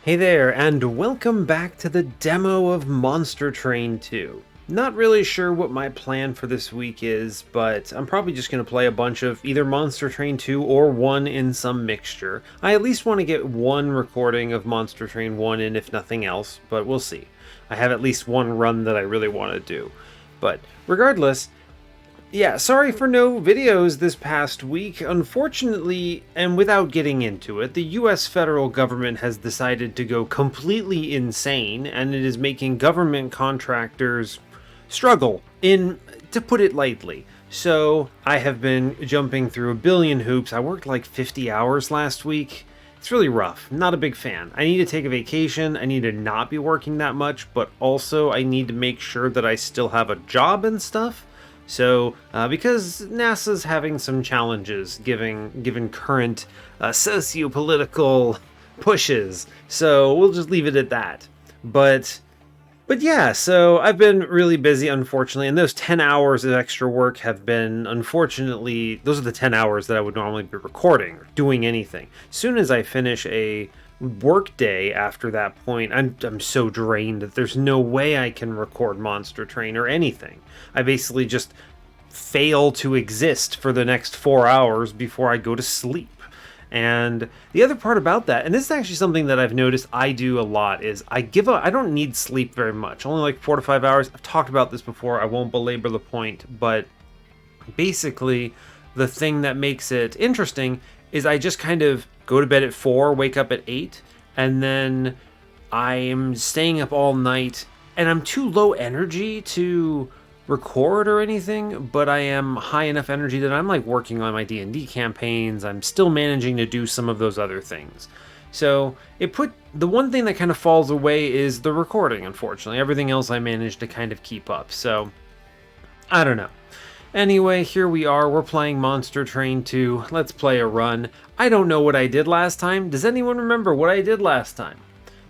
Hey there, and welcome back to the demo of Monster Train 2. Not really sure what my plan for this week is, but I'm probably just going to play a bunch of either Monster Train 2 or 1 in some mixture. I at least want to get one recording of Monster Train 1 in, if nothing else, but we'll see. I have at least one run that I really want to do. But regardless, yeah, sorry for no videos this past week. Unfortunately, and without getting into it, the US federal government has decided to go completely insane, and it is making government contractors struggle, to put it lightly. So, I have been jumping through a billion hoops. I worked like 50 hours last week. It's really rough. Not a big fan. I need to take a vacation. I need to not be working that much, but also I need to make sure that I still have a job and stuff. So, because NASA's having some challenges given current socio-political pushes, so we'll just leave it at that. But yeah, so I've been really busy, unfortunately, and those 10 hours of extra work have been, unfortunately, those are the 10 hours that I would normally be recording or doing anything. As soon as I finish a work day after that point, I'm so drained that there's no way I can record Monster Train or anything. I basically just fail to exist for the next 4 hours before I go to sleep. And the other part about that, and this is actually something that I've noticed I do a lot, is I don't need sleep very much, only like 4 to 5 hours. I've talked about this before, I won't belabor the point, but basically the thing that makes it interesting is I just kind of go to bed at 4, wake up at 8, and then I'm staying up all night, and I'm too low energy to record or anything, but I am high enough energy that I'm like working on my D&D campaigns. I'm still managing to do some of those other things. So the one thing that kind of falls away is the recording, unfortunately. Everything else I managed to kind of keep up, so I don't know. Anyway, here we are, we're playing Monster Train 2. Let's play a run. I don't know what I did last time. Does anyone remember what I did last time?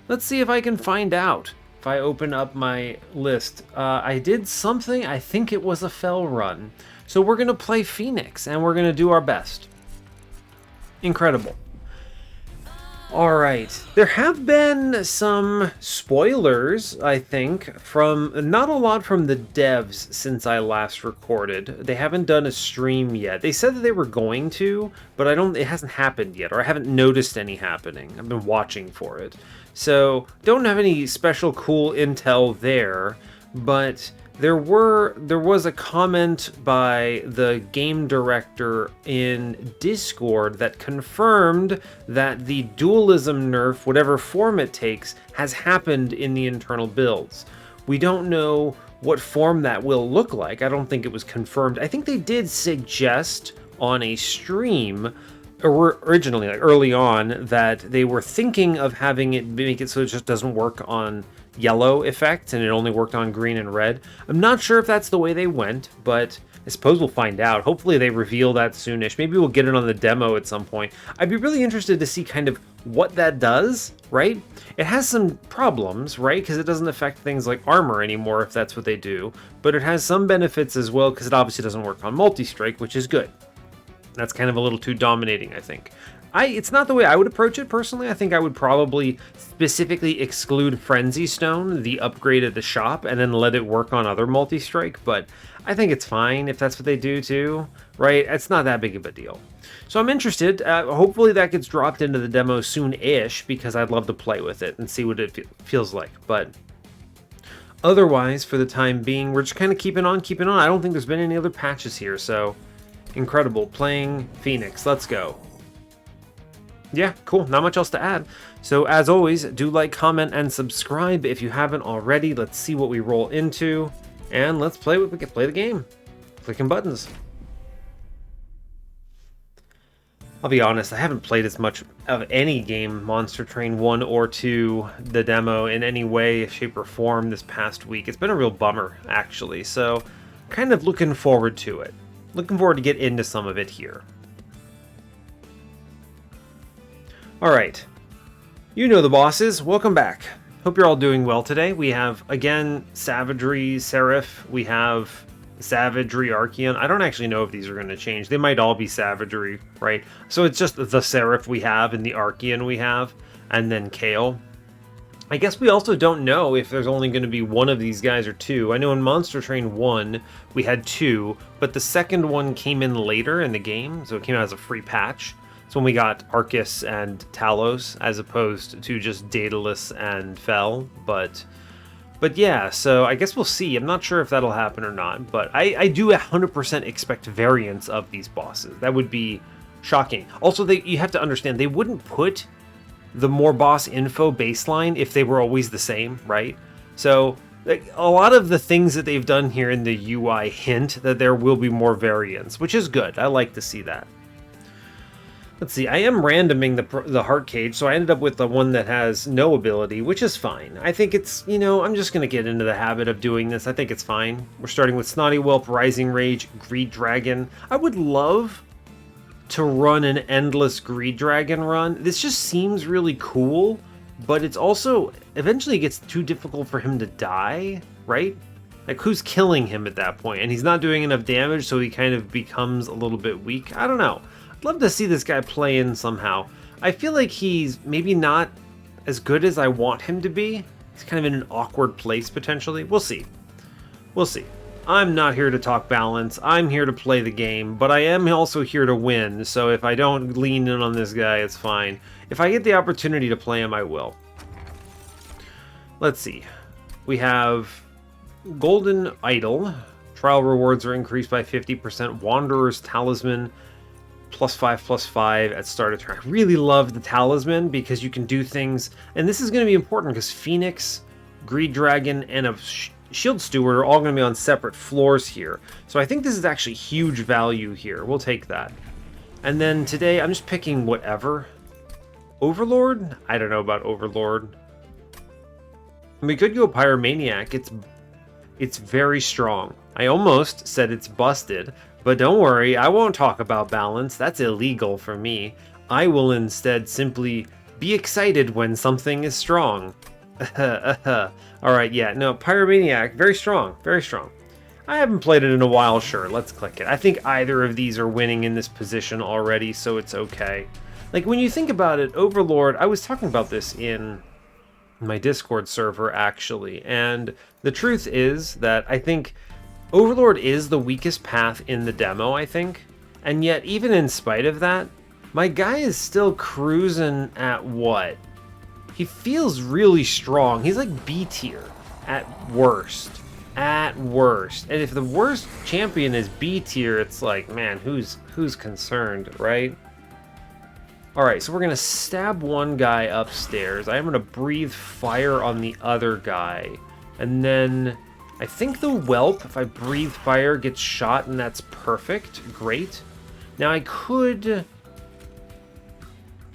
Let's see if I can find out. If I open up my list, I did something, I think it was a fell run. So we're going to play Phoenix, and we're going to do our best. Incredible. Alright, there have been some spoilers, I think, not a lot from the devs since I last recorded. They haven't done a stream yet. They said that they were going to, but it hasn't happened yet, or I haven't noticed any happening. I've been watching for it. So, don't have any special cool intel there, but there was a comment by the game director in Discord that confirmed that the dualism nerf, whatever form it takes, has happened in the internal builds. We don't know what form that will look like. I don't think it was confirmed. I think they did suggest on a stream originally, like early on, that they were thinking of having it make it so it just doesn't work on yellow effect and it only worked on green and red. I'm not sure if that's the way they went, but I suppose we'll find out. Hopefully they reveal that soonish. Maybe we'll get it on the demo at some point. I'd be really interested to see kind of what that does, right? It has some problems, right? Because it doesn't affect things like armor anymore if that's what they do, but it has some benefits as well because it obviously doesn't work on multi-strike, which is good. That's kind of a little too dominating, I think. It's not the way I would approach it personally. I think I would probably specifically exclude Frenzy Stone, the upgrade at the shop, and then let it work on other multi-strike, but I think it's fine if that's what they do too, right? It's not that big of a deal. So I'm interested. Hopefully that gets dropped into the demo soon-ish, because I'd love to play with it and see what it feels like, but otherwise, for the time being, we're just kind of keeping on. I don't think there's been any other patches here, so incredible. Playing Phoenix. Let's go. Yeah, cool. Not much else to add. So as always, do like, comment, and subscribe if you haven't already. Let's see what we roll into, and let's play the game. Clicking buttons. I'll be honest, I haven't played as much of any game, Monster Train 1 or 2, the demo, in any way, shape, or form this past week. It's been a real bummer, actually, so kind of looking forward to it. Looking forward to get into some of it here. Alright, you know the bosses, welcome back. Hope you're all doing well today. We have, again, Savagery, Seraph, we have Savagery, Archeon. I don't actually know if these are going to change. They might all be Savagery, right? So it's just the Seraph we have and the Archeon we have, and then Kale. I guess we also don't know if there's only going to be one of these guys or two. I know in Monster Train 1, we had two, but the second one came in later in the game, so it came out as a free patch. So when we got Arcus and Talos, as opposed to just Daedalus and Fel, but yeah, so I guess we'll see. I'm not sure if that'll happen or not, but I do 100% expect variants of these bosses. That would be shocking. Also, you have to understand, they wouldn't put the more boss info baseline if they were always the same, right? So like, a lot of the things that they've done here in the UI hint that there will be more variants, which is good. I like to see that. Let's see, I am randoming the heart cage, so I ended up with the one that has no ability, which is fine. I think it's, you know, I'm just going to get into the habit of doing this. I think it's fine. We're starting with Snotty Whelp, Rising Rage, Greed Dragon. I would love to run an endless Greed Dragon run. This just seems really cool, but it's also eventually gets too difficult for him to die, right? Like, who's killing him at that point? And he's not doing enough damage, so he kind of becomes a little bit weak. I don't know. I'd love to see this guy play in somehow. I feel like he's maybe not as good as I want him to be. He's kind of in an awkward place, potentially. We'll see. We'll see. I'm not here to talk balance, I'm here to play the game, but I am also here to win, so if I don't lean in on this guy, it's fine. If I get the opportunity to play him, I will. Let's see. We have Golden Idol. Trial rewards are increased by 50%. Wanderer's Talisman, +5/+5 at start of turn. I really love the Talisman because you can do things, and this is going to be important because Phoenix, Greed Dragon, and a Shield Steward are all going to be on separate floors here. So I think this is actually huge value here. We'll take that. And then today, I'm just picking whatever. Overlord? I don't know about Overlord. We could go Pyromaniac. It's very strong. I almost said it's busted, but don't worry, I won't talk about balance. That's illegal for me. I will instead simply be excited when something is strong. Alright, yeah, no, Pyromaniac, very strong, very strong. I haven't played it in a while, sure, let's click it. I think either of these are winning in this position already, so it's okay. Like, when you think about it, Overlord, I was talking about this in my Discord server, actually, and the truth is that I think Overlord is the weakest path in the demo, I think, and yet, even in spite of that, my guy is still cruising at what? He feels really strong. He's like B tier at worst. At worst. And if the worst champion is B tier, it's like, man, who's concerned, right? Alright, so we're going to stab one guy upstairs. I am going to breathe fire on the other guy. And then I think the whelp, if I breathe fire, gets shot, and that's perfect. Great. Now I could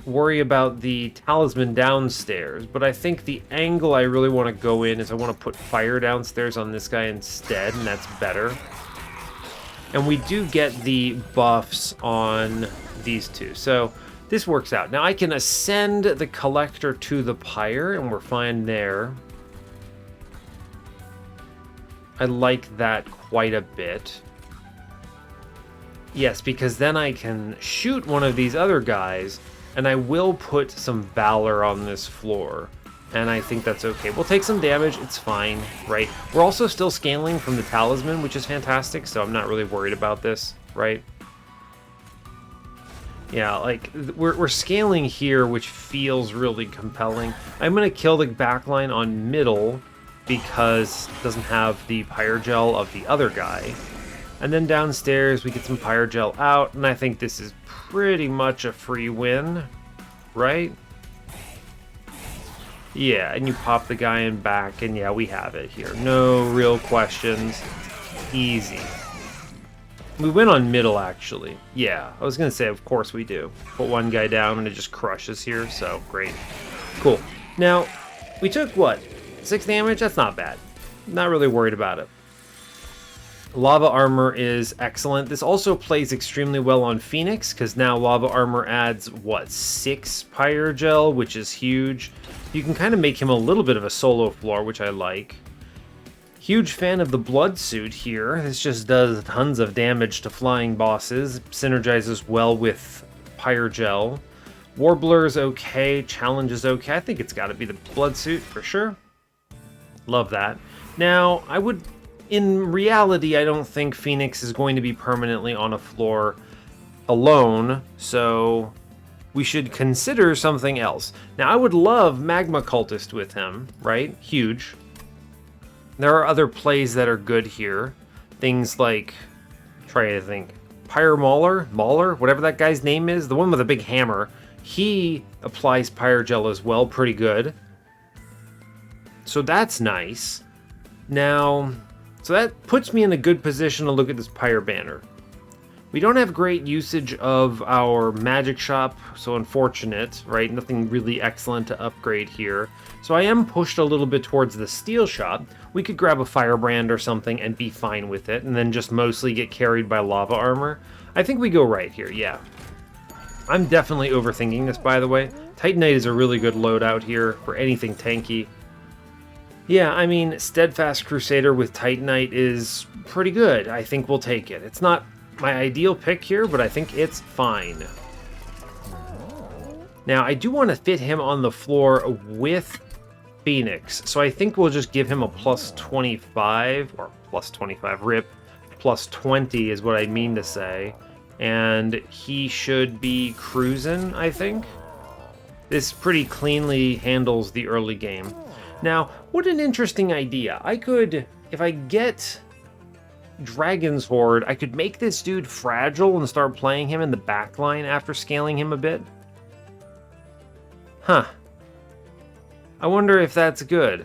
worry about the talisman downstairs, but I think the angle I really want to go in is I want to put fire downstairs on this guy instead, and that's better. And we do get the buffs on these two, so this works out. Now I can ascend the collector to the pyre, and we're fine there. I like that quite a bit. Yes, because then I can shoot one of these other guys, and I will put some Valor on this floor, and I think that's okay. We'll take some damage, it's fine, right? We're also still scaling from the Talisman, which is fantastic, so I'm not really worried about this, right? Yeah, like, we're scaling here, which feels really compelling. I'm going to kill the backline on middle, because it doesn't have the Pyre Gel of the other guy. And then downstairs, we get some Pyre Gel out, and I think this is pretty much a free win, right? Yeah, and you pop the guy in back, and yeah, we have it here. No real questions. Easy. We win on middle, actually. Yeah, I was going to say, of course we do. Put one guy down, and it just crushes here, so great. Cool. Now, we took, what, 6 damage? That's not bad. Not really worried about it. Lava Armor is excellent. This also plays extremely well on Phoenix, because now Lava Armor adds, what, 6 Pyre Gel, which is huge. You can kind of make him a little bit of a solo floor, which I like. Huge fan of the Blood Suit here. This just does tons of damage to flying bosses. Synergizes well with Pyre Gel. Warbler's okay. Challenge is okay. I think it's got to be the blood suit for sure. Love that. Now, in reality, I don't think Phoenix is going to be permanently on a floor alone, so we should consider something else. Now, I would love Magma Cultist with him, right? Huge. There are other plays that are good here. Things like, try to think, Pyre Mauler, whatever that guy's name is, the one with a big hammer. He applies Pyre Gel as well, pretty good. So that's nice. Now, so that puts me in a good position to look at this Pyre banner. We don't have great usage of our magic shop, so unfortunate, right? Nothing really excellent to upgrade here. So I am pushed a little bit towards the steel shop. We could grab a firebrand or something and be fine with it, and then just mostly get carried by lava armor. I think we go right here, yeah. I'm definitely overthinking this, by the way. Titanite is a really good loadout here for anything tanky. Yeah, I mean, Steadfast Crusader with Titanite is pretty good. I think we'll take it. It's not my ideal pick here, but I think it's fine. Now, I do want to fit him on the floor with Phoenix, so I think we'll just give him a plus 25, or plus 25, rip, plus 20 is what I mean to say, and he should be cruising, I think. This pretty cleanly handles the early game. Now, what an interesting idea. I could, if I get Dragon's Hoard, I could make this dude fragile and start playing him in the backline after scaling him a bit. Huh. I wonder if that's good.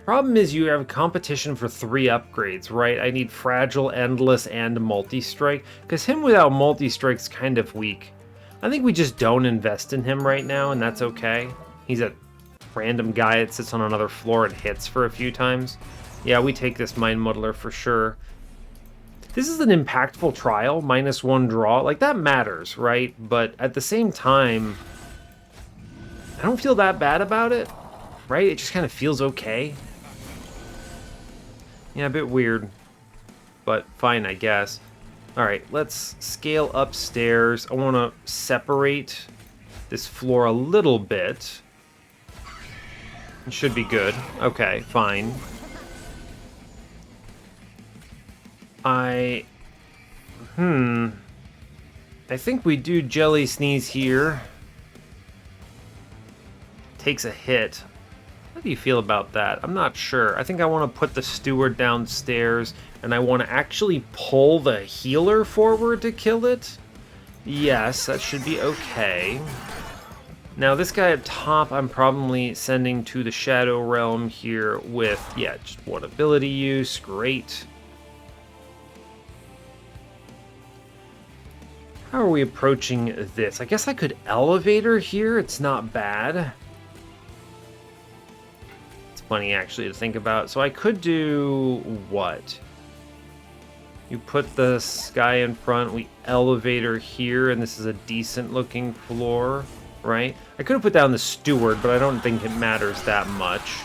Problem is you have competition for 3 upgrades, right? I need Fragile, Endless, and Multi-Strike, because him without Multi-Strike's kind of weak. I think we just don't invest in him right now, and that's okay. He's a random guy that sits on another floor and hits for a few times. Yeah, we take this Mind Muddler for sure. This is an impactful trial, -1 draw. Like, that matters, right? But at the same time, I don't feel that bad about it, right? It just kind of feels okay. Yeah, a bit weird, but fine, I guess. All right, let's scale upstairs. I want to separate this floor a little bit. It should be good. Okay, fine. I think we do Jelly Sneeze here. Takes a hit. How do you feel about that? I'm not sure. I think I want to put the steward downstairs, and I want to actually pull the healer forward to kill it. Yes, that should be okay. Now, this guy up top, I'm probably sending to the Shadow Realm here with, yeah, just 1 ability use. Great. How are we approaching this? I guess I could elevator here. It's not bad. It's funny, actually, to think about. So I could do what? You put this guy in front, we elevator here, and this is a decent-looking floor, right? I could have put down the steward, but I don't think it matters that much.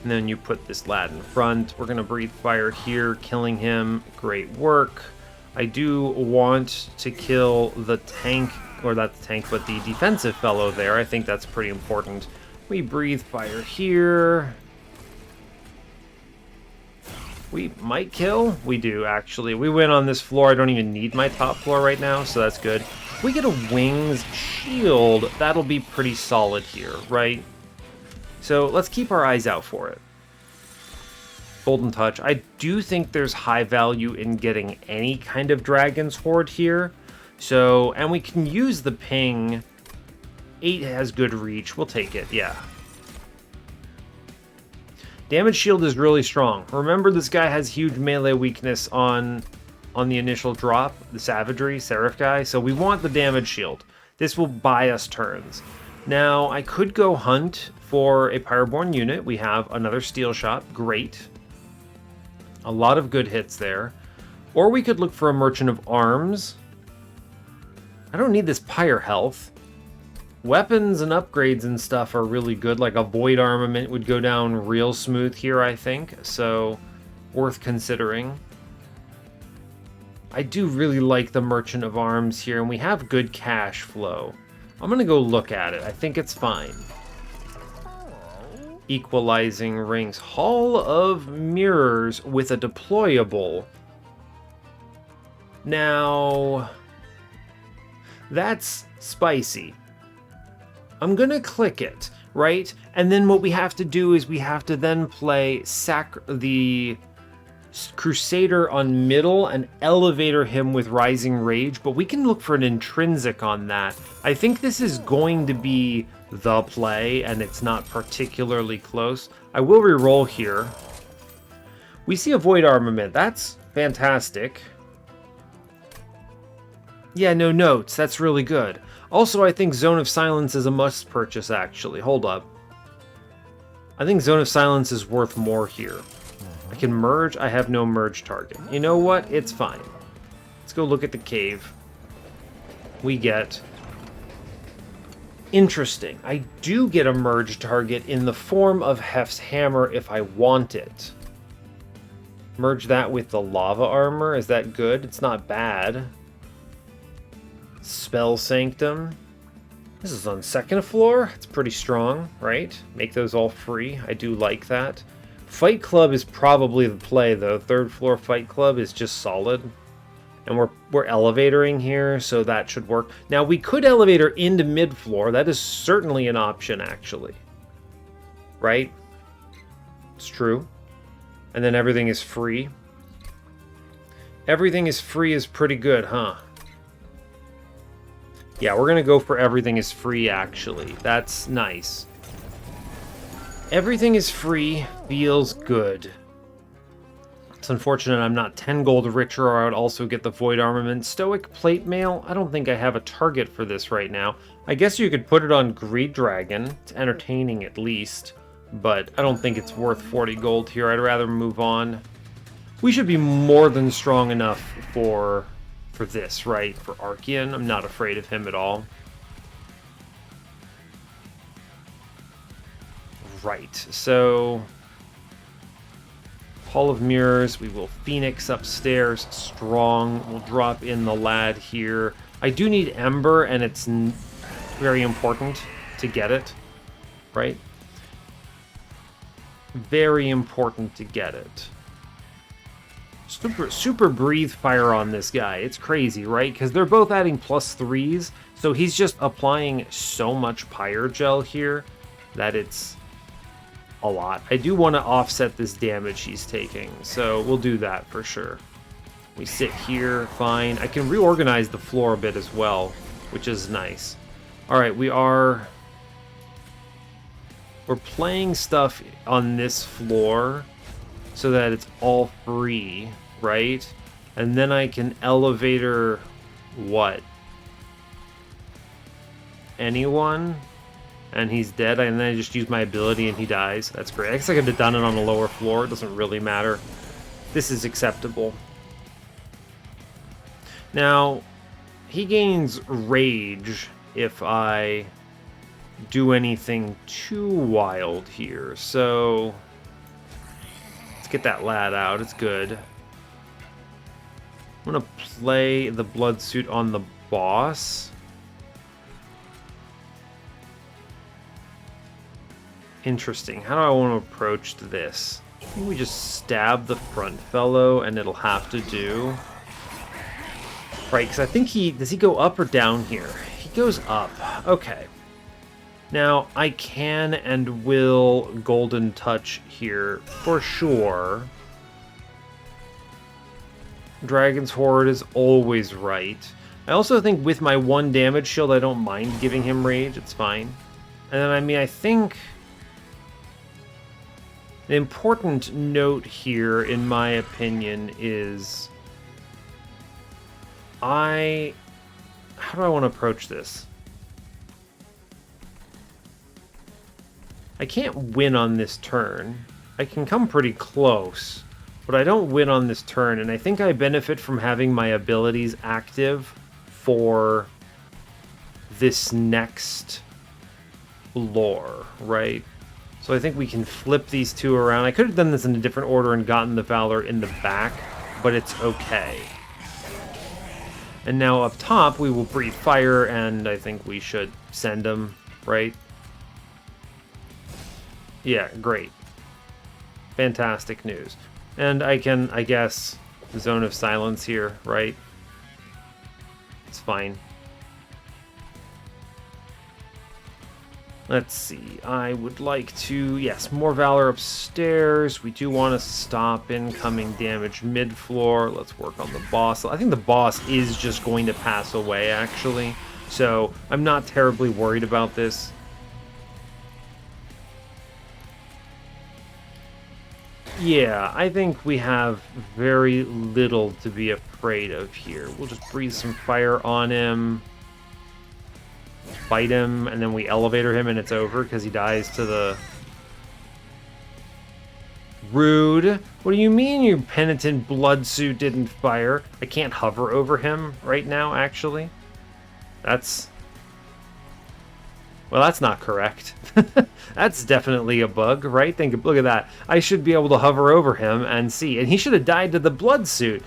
And then you put this lad in front. We're going to breathe fire here, killing him. Great work. I do want to kill the tank, or not the tank, but the defensive fellow there. I think that's pretty important. We breathe fire here. We might kill. We do, actually. We win on this floor. I don't even need my top floor right now, so that's good. If we get a wings shield, that'll be pretty solid here, right? So let's keep our eyes out for it. Golden Touch. I do think there's high value in getting any kind of Dragon's Hoard here. So, and we can use the ping. 8 has good reach. We'll take it, yeah. Damage shield is really strong. Remember, this guy has huge melee weakness on the initial drop, the savagery, Seraph guy. So we want the damage shield. This will buy us turns. Now, I could go hunt for a Pyreborne unit. We have another steel shop. Great. A lot of good hits there. Or we could look for a Merchant of Arms. I don't need this Pyre health. Weapons and upgrades and stuff are really good. Like a Void Armament would go down real smooth here, I think. So, worth considering. I do really like the Merchant of Arms here, and we have good cash flow. I'm gonna go look at it. I think it's fine. Equalizing rings. Hall of Mirrors with a deployable. Now, that's spicy. I'm gonna click it, right? And then what we have to do is we have to then play the Crusader on middle and Elevator him with Rising Rage, but we can look for an intrinsic on that. I think this is going to be the play, and it's not particularly close. I will reroll here. We see a Void Armament. That's fantastic. Yeah, no notes. That's really good. Also, I think Zone of Silence is a must purchase, actually. Hold up. I think Zone of Silence is worth more here. I can merge. I have no merge target. You know what? It's fine. Let's go look at the cave. We get... Interesting. I do get a merge target in the form of Hef's Hammer if I want it. Merge that with the Lava Armor. Is that good? It's not bad. Spell Sanctum. This is on second floor. It's pretty strong, right? Make those all free. I do like that. Fight Club is probably the play, though. Third floor Fight Club is just solid. And we're elevatoring here, so that should work. Now, we could elevator into mid-floor. That is certainly an option, actually. Right? It's true. And then everything is free. Everything is free is pretty good, huh? Yeah, we're going to go for everything is free, actually. That's nice. Everything is free. Feels good. It's unfortunate I'm not 10 gold richer, or I would also get the Void Armament. Stoic Plate Mail? I don't think I have a target for this right now. I guess you could put it on Greed Dragon. It's entertaining at least. But I don't think it's worth 40 gold here. I'd rather move on. We should be more than strong enough for this, right? For Archean. I'm not afraid of him at all. Right, so... Hall of Mirrors, we will Phoenix upstairs, strong. We'll drop in the lad here. I do need Ember, and it's very important to get it, right? Very important to get it. Super breathe fire on this guy. It's crazy, right? Because they're both adding +3s, so he's just applying so much Pyre gel here that it's a lot. I do want to offset this damage he's taking, so we'll do that for sure. We sit here, fine. I can reorganize the floor a bit as well, which is nice. Alright, we're playing stuff on this floor so that it's all free, right? And then I can elevator what? Anyone? And he's dead, and then I just use my ability and he dies. That's great. I guess I could have done it on the lower floor. It doesn't really matter. This is acceptable. Now, he gains rage if I do anything too wild here. So, let's get that lad out. It's good. I'm going to play the blood suit on the boss. Interesting. How do I want to approach this? I think we just stab the front fellow and it'll have to do. Right, because I think does he go up or down here? He goes up. Okay. Now, I can and will Golden Touch here for sure. Dragon's Hoard is always right. I also think with my 1 damage shield, I don't mind giving him rage. It's fine. And then, I mean, I think... An important note here, in my opinion, is... How do I want to approach this? I can't win on this turn. I can come pretty close, but I don't win on this turn, and I think I benefit from having my abilities active for this next lore, right? So I think we can flip these two around. I could have done this in a different order and gotten the Valor in the back, but it's okay. And now up top, we will breathe fire, and I think we should send him, right? Yeah, great. Fantastic news. And I can, I guess, Zone of Silence here, right? It's fine. Let's see, I would like to, yes, more Valor upstairs. We do want to stop incoming damage mid-floor. Let's work on the boss. I think the boss is just going to pass away, actually. So I'm not terribly worried about this. Yeah, I think we have very little to be afraid of here. We'll just breathe some fire on him. Fight him, and then we elevator him and it's over because he dies to the... Rude. What do you mean your penitent blood suit didn't fire? I can't hover over him right now, actually. That's... Well, that's not correct. That's definitely a bug, right? Look at that. I should be able to hover over him and see. And he should have died to the blood suit.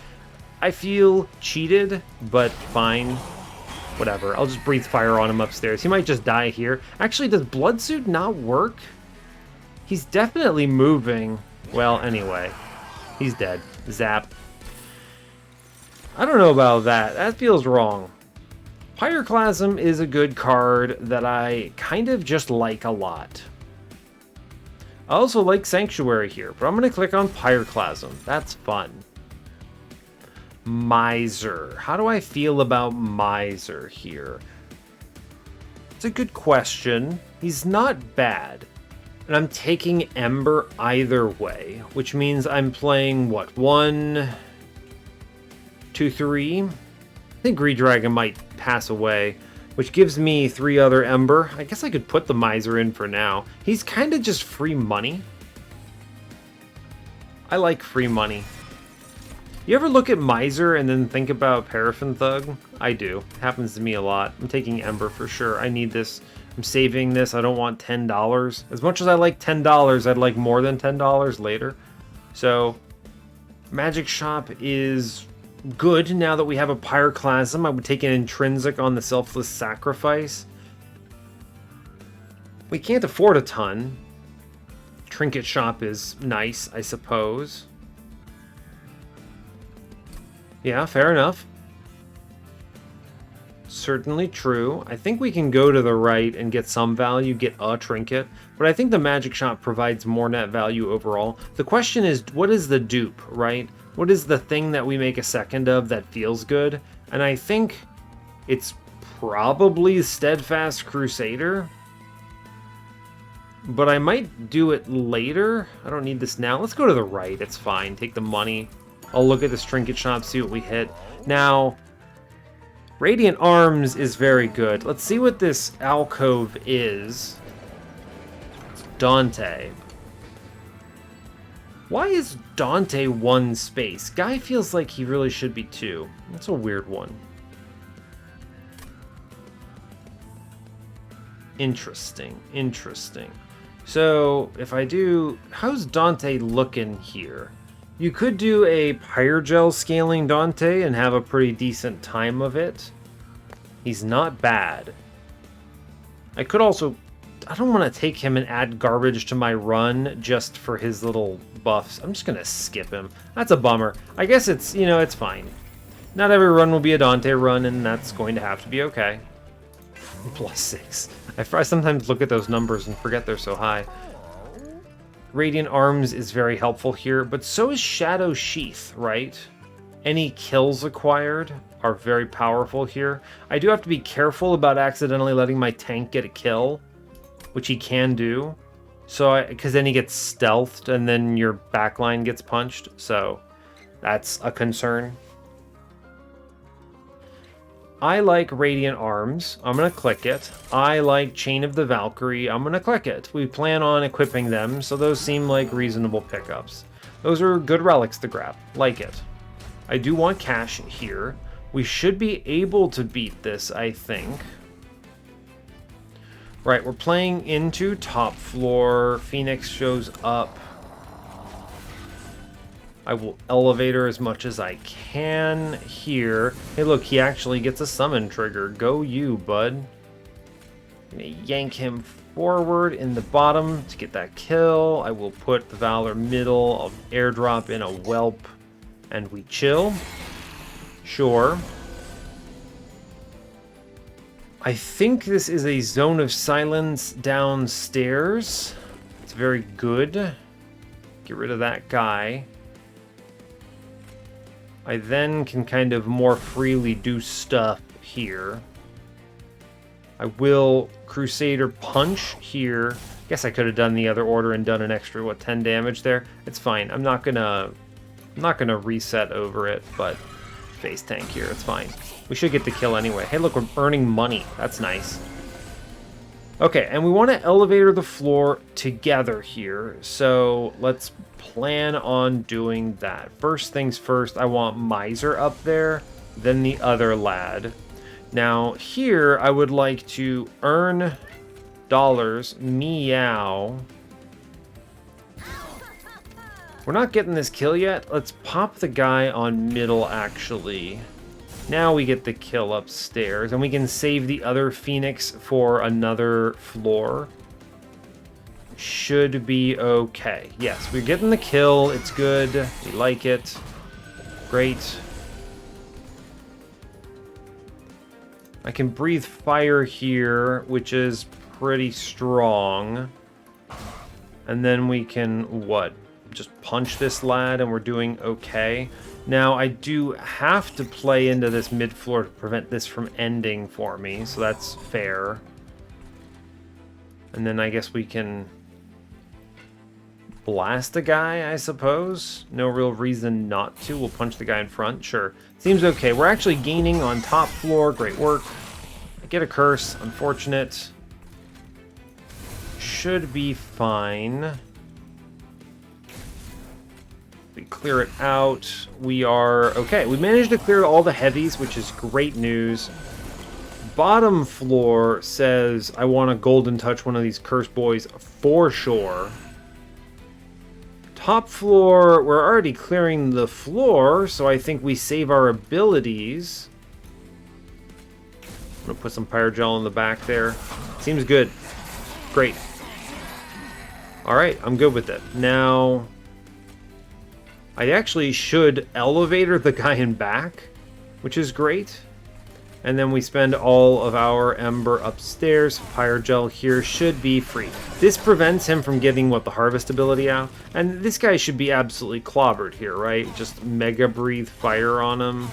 I feel cheated, but fine. Whatever, I'll just breathe fire on him upstairs. He might just die here. Actually, does blood suit not work? He's definitely moving. Well, anyway. He's dead. Zap. I don't know about that. That feels wrong. Pyroclasm is a good card that I kind of just like a lot. I also like Sanctuary here, but I'm going to click on Pyroclasm. That's fun. Miser. How do I feel about Miser here? It's a good question. He's not bad. And I'm taking Ember either way, which means I'm playing, what, 1, 2, 3? I think Redragon might pass away, which gives me 3 other Ember. I guess I could put the Miser in for now. He's kind of just free money. I like free money. You ever look at Miser and then think about Paraffin Thug? I do. It happens to me a lot. I'm taking Ember for sure. I need this. I'm saving this. I don't want $10. As much as I like $10, I'd like more than $10 later. So, Magic Shop is good now that we have a Pyroclasm. I would take an Intrinsic on the Selfless Sacrifice. We can't afford a ton. Trinket Shop is nice, I suppose. Yeah, fair enough. Certainly true. I think we can go to the right and get some value, get a trinket, but I think the Magic Shop provides more net value overall. The question is, what is the dupe, right? What is the thing that we make a second of that feels good? And I think it's probably Steadfast Crusader, but I might do it later. I don't need this now. Let's go to the right. It's fine. Take the money. I'll look at this trinket shop, see what we hit. Now, Radiant Arms is very good. Let's see what this alcove is. It's Dante. Why is Dante 1 space? Guy feels like he really should be 2. That's a weird one. Interesting, interesting. So, if I do... How's Dante looking here? You could do a Pyrogel scaling Dante and have a pretty decent time of it. He's not bad. I could also... I don't want to take him and add garbage to my run just for his little buffs. I'm just going to skip him. That's a bummer. I guess it's, you know, it's fine. Not every run will be a Dante run, and that's going to have to be okay. +6. I sometimes look at those numbers and forget they're so high. Radiant Arms is very helpful here, but so is Shadow Sheath, right? Any kills acquired are very powerful here. I do have to be careful about accidentally letting my tank get a kill, which he can do. So, because then he gets stealthed and then your backline gets punched. So, that's a concern. I like Radiant Arms. I'm going to click it. I like Chain of the Valkyrie. I'm going to click it. We plan on equipping them, so those seem like reasonable pickups. Those are good relics to grab. Like it. I do want cash here. We should be able to beat this, I think. Right, we're playing into top floor. Phoenix shows up. I will elevator as much as I can here. Hey, look, he actually gets a summon trigger. Go you, bud. Gonna yank him forward in the bottom to get that kill. I will put the Valor middle. I'll airdrop in a whelp, and we chill. Sure. I think this is a zone of silence downstairs. It's very good. Get rid of that guy. I then can kind of more freely do stuff here. I will Crusader punch here. Guess I could have done the other order and done an extra, what, 10 damage there? It's fine. I'm not gonna reset over it, but face tank here, it's fine. We should get the kill anyway. Hey, look, we're earning money. That's nice. Okay, and we want to elevator the floor together here, so let's plan on doing that. First things first, I want Miser up there, then the other lad. Now, here, I would like to earn dollars, meow. We're not getting this kill yet. Let's pop the guy on middle, actually. Now we get the kill upstairs, and we can save the other Phoenix for another floor. Should be okay. Yes, we're getting the kill. It's good. We like it. Great. I can breathe fire here, which is pretty strong. And then we can, what? Just punch this lad and we're doing okay. Now, I do have to play into this mid-floor to prevent this from ending for me, so that's fair. And then I guess we can blast a guy, I suppose. No real reason not to. We'll punch the guy in front, sure. Seems okay. We're actually gaining on top floor. Great work. I get a curse. Unfortunate. Should be fine. We clear it out. We are okay. We managed to clear all the heavies, which is great news. Bottom floor says I want to golden touch one of these cursed boys for sure. Top floor, we're already clearing the floor, so I think we save our abilities. I'm gonna put some Pyre gel in the back there. Seems good. Great. Alright, I'm good with it. Now, I actually should elevator the guy in back, which is great. And then we spend all of our Ember upstairs. Pyre gel here should be free. This prevents him from getting, what, the Harvest ability out? And this guy should be absolutely clobbered here, right? Just Mega Breathe Fire on him.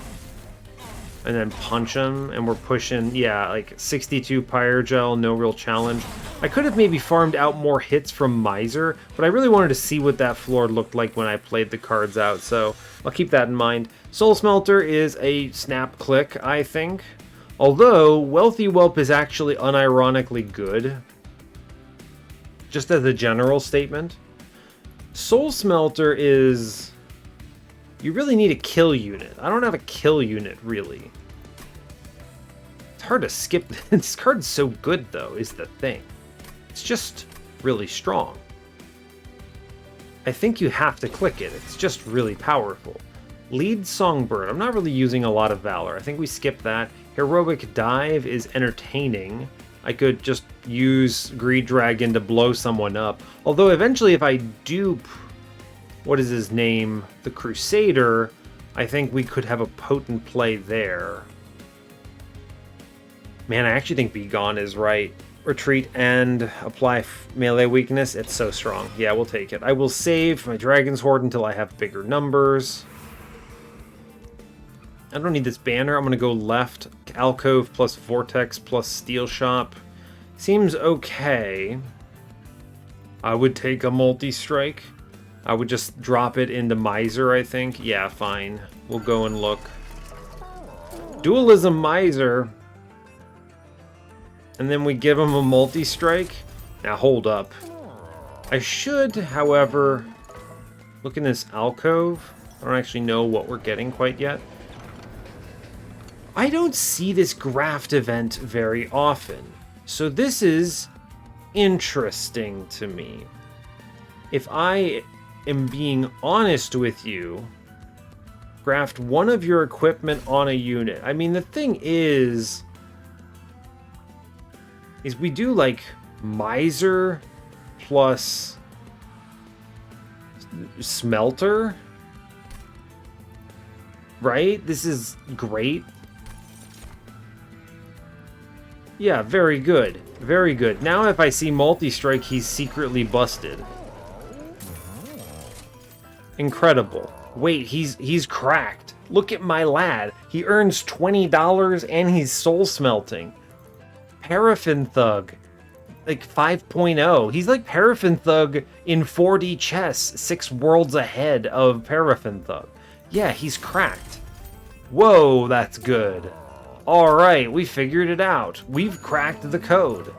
And then punch him. And we're pushing, yeah, like 62 Pyre gel, no real challenge. I could have maybe farmed out more hits from Miser, but I really wanted to see what that floor looked like when I played the cards out, so I'll keep that in mind. Soul Smelter is a snap click, I think. Although, Wealthy Whelp is actually unironically good. Just as a general statement. Soul Smelter is... You really need a kill unit. I don't have a kill unit, really. It's hard to skip. This card's so good, though, is the thing. It's just really strong. I think you have to click it. It's just really powerful. Lead Songbird. I'm not really using a lot of Valor. I think we skip that. Heroic Dive is entertaining. I could just use Greed Dragon to blow someone up. Although eventually if I dupe, what is his name, the Crusader, I think we could have a potent play there. Man, I actually think Be Gone is right. Retreat and apply melee weakness. It's so strong. Yeah, we'll take it. I will save my Dragon's Hoard until I have bigger numbers. I don't need this banner. I'm going to go left. Alcove plus Vortex plus Steel Shop. Seems okay. I would take a multi-strike. I would just drop it into Miser, I think. Yeah, fine. We'll go and look. Dualism Miser. And then we give him a multi-strike. Now, hold up. I should, however, look in this alcove. I don't actually know what we're getting quite yet. I don't see this graft event very often. So this is interesting to me. If I am being honest with you, graft one of your equipment on a unit. I mean, the thing is we do like miser plus smelter, right? This is great. Yeah, very good. Very good. Now if I see multi-strike, he's secretly busted. Incredible. Wait, he's cracked. Look at my lad. He earns $20 and he's soul smelting. Paraffin Thug. Like 5.0. He's like Paraffin Thug in 4D chess, 6 worlds ahead of Paraffin Thug. Yeah, he's cracked. Whoa, that's good. Alright, we figured it out. We've cracked the code.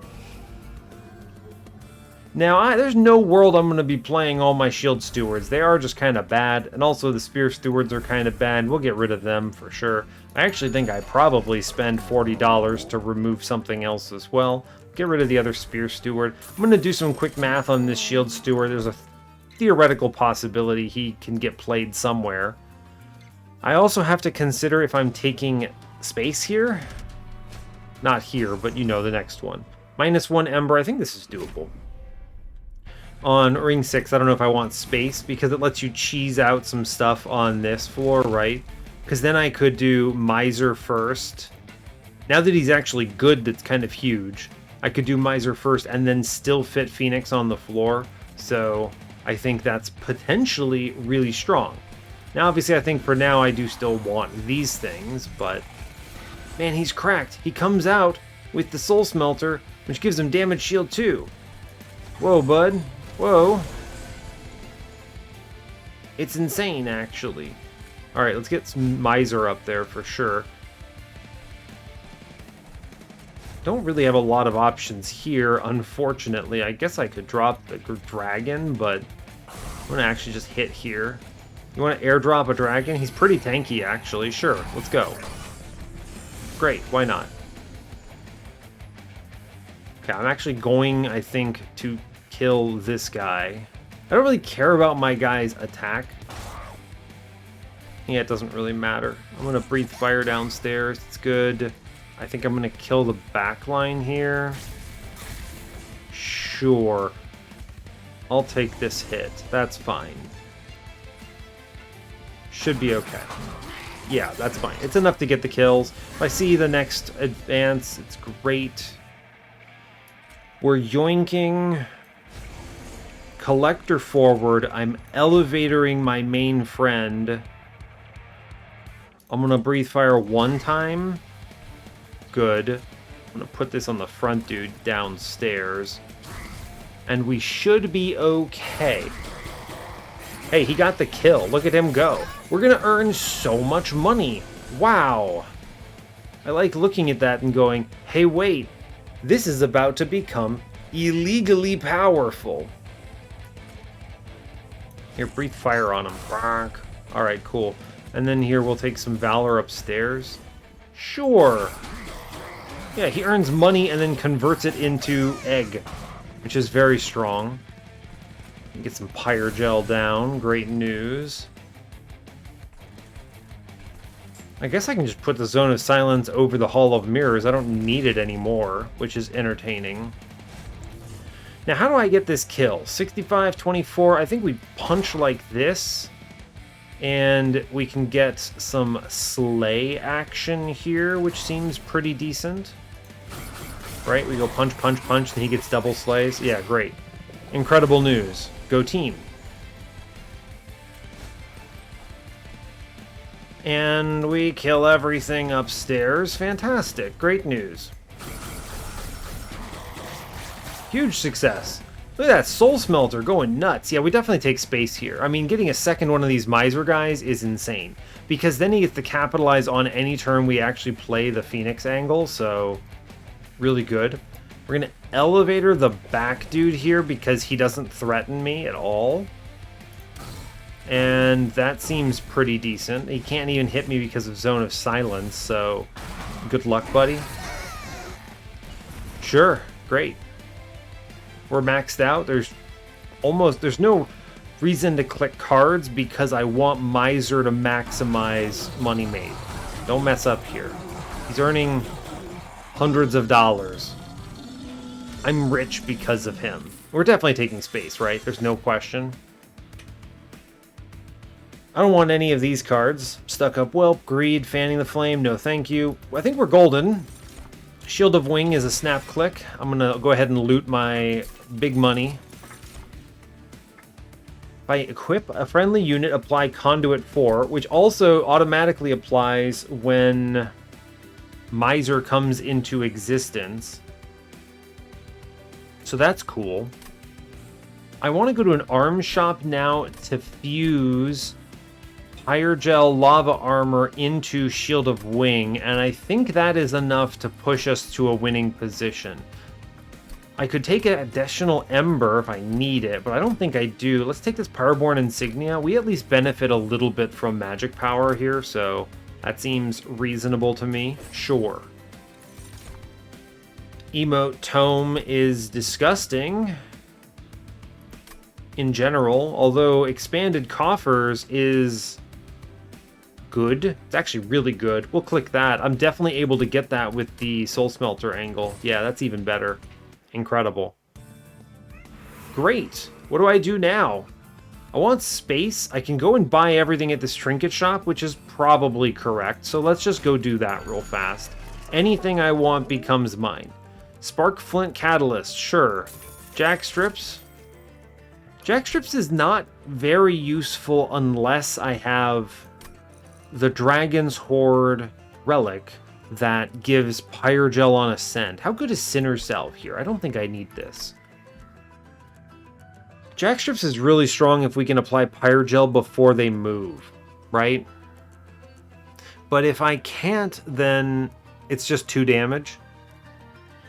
Now, there's no world I'm going to be playing all my shield stewards. They are just kind of bad, and also the spear stewards are kind of bad. We'll get rid of them for sure. I actually think I probably spend $40 to remove something else as well. Get rid of the other spear steward. I'm going to do some quick math on this shield steward. There's a theoretical possibility he can get played somewhere. I also have to consider if I'm taking space here. Not here, but you know, the next one. -1 Ember. I think this is doable. On Ring 6, I don't know if I want space, because it lets you cheese out some stuff on this floor, right? Because then I could do Miser first. Now that he's actually good, that's kind of huge. I could do Miser first and then still fit Phoenix on the floor. So I think that's potentially really strong. Now, obviously, I think for now I do still want these things, but man, he's cracked. He comes out with the Soul Smelter, which gives him damage shield too. Whoa, bud. Whoa. It's insane, actually. Alright, let's get some Miser up there for sure. Don't really have a lot of options here, unfortunately. I guess I could drop the dragon, but I'm going to actually just hit here. You want to airdrop a dragon? He's pretty tanky, actually. Sure, let's go. Great, why not? Okay, I'm actually going, I think, to kill this guy. I don't really care about my guy's attack. Yeah, it doesn't really matter. I'm going to breathe fire downstairs. It's good. I think I'm going to kill the back line here. Sure. I'll take this hit. That's fine. Should be okay. Yeah, that's fine. It's enough to get the kills. If I see the next advance, it's great. We're yoinking. Collector forward. I'm elevatoring my main friend. I'm going to breathe fire 1 time. Good. I'm going to put this on the front dude downstairs. And we should be okay. Hey, he got the kill. Look at him go. We're going to earn so much money. Wow. I like looking at that and going, hey, wait. This is about to become illegally powerful. Here, breathe fire on him. Alright, cool. And then here we'll take some Valor upstairs. Sure. Yeah, he earns money and then converts it into egg, which is very strong. Get some Pyre gel down. Great news. I guess I can just put the Zone of Silence over the Hall of Mirrors. I don't need it anymore, which is entertaining. Now, how do I get this kill? 65, 24. I think we punch like this. And we can get some slay action here, which seems pretty decent. Right? We go punch, punch, punch, and he gets double slays. Yeah, great. Incredible news. Go team. And we kill everything upstairs. Fantastic. Great news. Huge success. Look at that Soul Smelter going nuts. Yeah, we definitely take space here. I mean, getting a second one of these Miser guys is insane. Because then he gets to capitalize on any turn we actually play the Phoenix angle, so really good. We're going to elevator the back dude here because he doesn't threaten me at all. And that seems pretty decent. He can't even hit me because of Zone of Silence, so good luck, buddy. Sure, great. We're maxed out. There's no reason to click cards because I want Miser to maximize money made. Don't mess up here. He's earning hundreds of dollars. I'm rich because of him. We're definitely taking space, right? There's no question. I don't want any of these cards. Stuck Up Whelp, Greed, Fanning the Flame, no thank you. I think we're golden. Shield of Wing is a snap click. I'm gonna go ahead and loot my big money. If I equip a friendly unit, apply Conduit 4, which also automatically applies when Miser comes into existence. So that's cool. I want to go to an arms shop now to fuse Pyre Gel Lava Armor into Shield of Wing, and I think that is enough to push us to a winning position. I could take an additional Ember if I need it, but I don't think I do. Let's take this Pyreborne Insignia. We at least benefit a little bit from magic power here, so that seems reasonable to me. Sure. Emote Tome is disgusting in general, although Expanded Coffers is good. It's actually really good. We'll click that. I'm definitely able to get that with the Soul Smelter angle. Yeah, that's even better. Incredible. Great. What do I do now? I want space. I can go and buy everything at this trinket shop, which is probably correct. So let's just go do that real fast. Anything I want becomes mine. Spark Flint Catalyst, sure. Jack Strips. Jack Strips is not very useful unless I have the Dragon's Hoard relic that gives Pyre Gel on Ascent. How good is Sinner Salve here? I don't think I need this. Jack Strips is really strong if we can apply Pyre Gel before they move, right? But if I can't, then it's just 2 damage.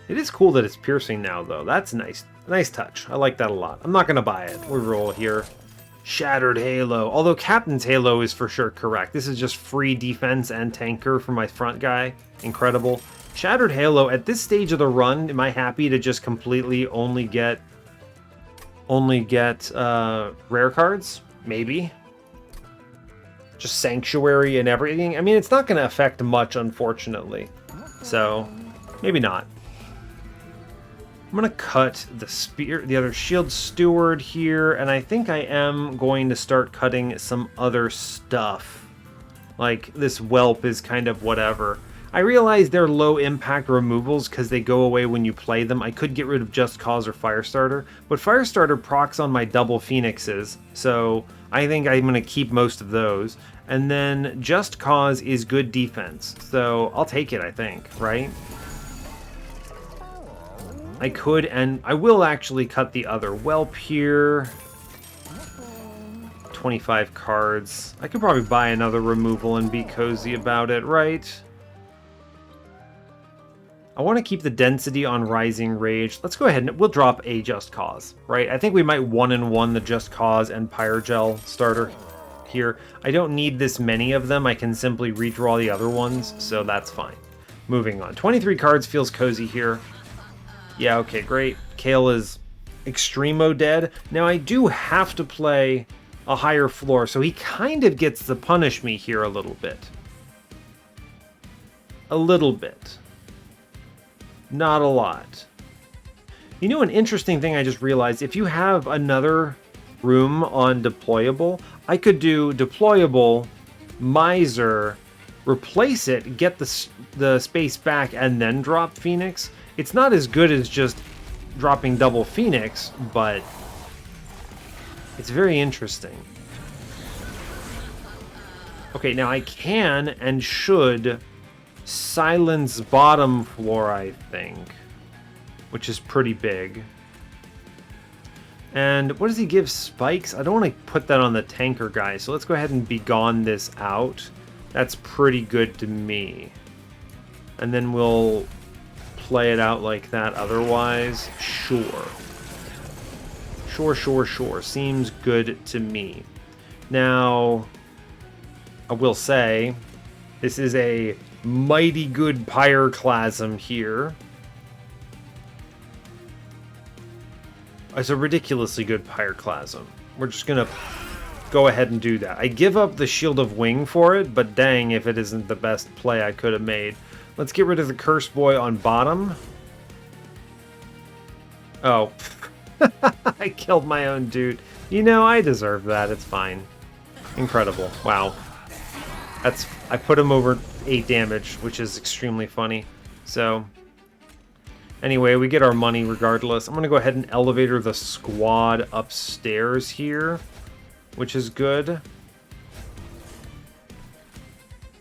It is cool that it's piercing now, though. That's nice. Nice touch. I like that a lot. I'm not going to buy it. We roll here. Shattered Halo. Although Captain's Halo is for sure correct. This is just free defense and tanker for my front guy. Incredible. Shattered Halo, at this stage of the run, am I happy to just completely only get rare cards? Maybe. Just Sanctuary and everything. I mean, it's not going to affect much, unfortunately. So, maybe not. I'm going to cut the other Shield Steward here, and I think I am going to start cutting some other stuff. Like, this Whelp is kind of whatever. I realize they're low impact removals because they go away when you play them. I could get rid of Just Cause or Firestarter, but Firestarter procs on my double Phoenixes, so I think I'm going to keep most of those. And then Just Cause is good defense, so I'll take it, I think, right? I could, and I will actually cut the other Whelp here. 25 cards. I could probably buy another removal and be cozy about it, right? I want to keep the density on Rising Rage. Let's go ahead and we'll drop a Just Cause, right? I think we might 1-in-1 the Just Cause and Pyre Gel starter here. I don't need this many of them. I can simply redraw the other ones, so that's fine. Moving on. 23 cards feels cozy here. Yeah, okay, great. Kale is extremo dead. Now, I do have to play a higher floor, so he kind of gets to punish me here a little bit. A little bit. Not a lot. You know, an interesting thing I just realized, if you have another room on deployable, I could do deployable, Miser, replace it, get the space back, and then drop Phoenix. It's not as good as just dropping double Phoenix, but it's very interesting. Okay, now I can and should silence bottom floor, I think, which is pretty big. And what does he give? Spikes? I don't want to put that on the tanker guy, so let's go ahead and begone this out. That's pretty good to me. And then we'll play it out like that otherwise. Sure. Sure. Seems good to me. Now, I will say, this is a mighty good Pyroclasm here. It's a ridiculously good Pyroclasm. we're just gonna go ahead and do that. I give up the Shield of Wing for it, but dang if it isn't the best play I could have made. Let's get rid of the Curse Boy on bottom. Oh. I killed my own dude. You know, I deserve that. It's fine. Incredible. Wow. I put him over 8 damage, which is extremely funny. So, anyway, we get our money regardless. I'm going to go ahead and elevator the squad upstairs here, which is good.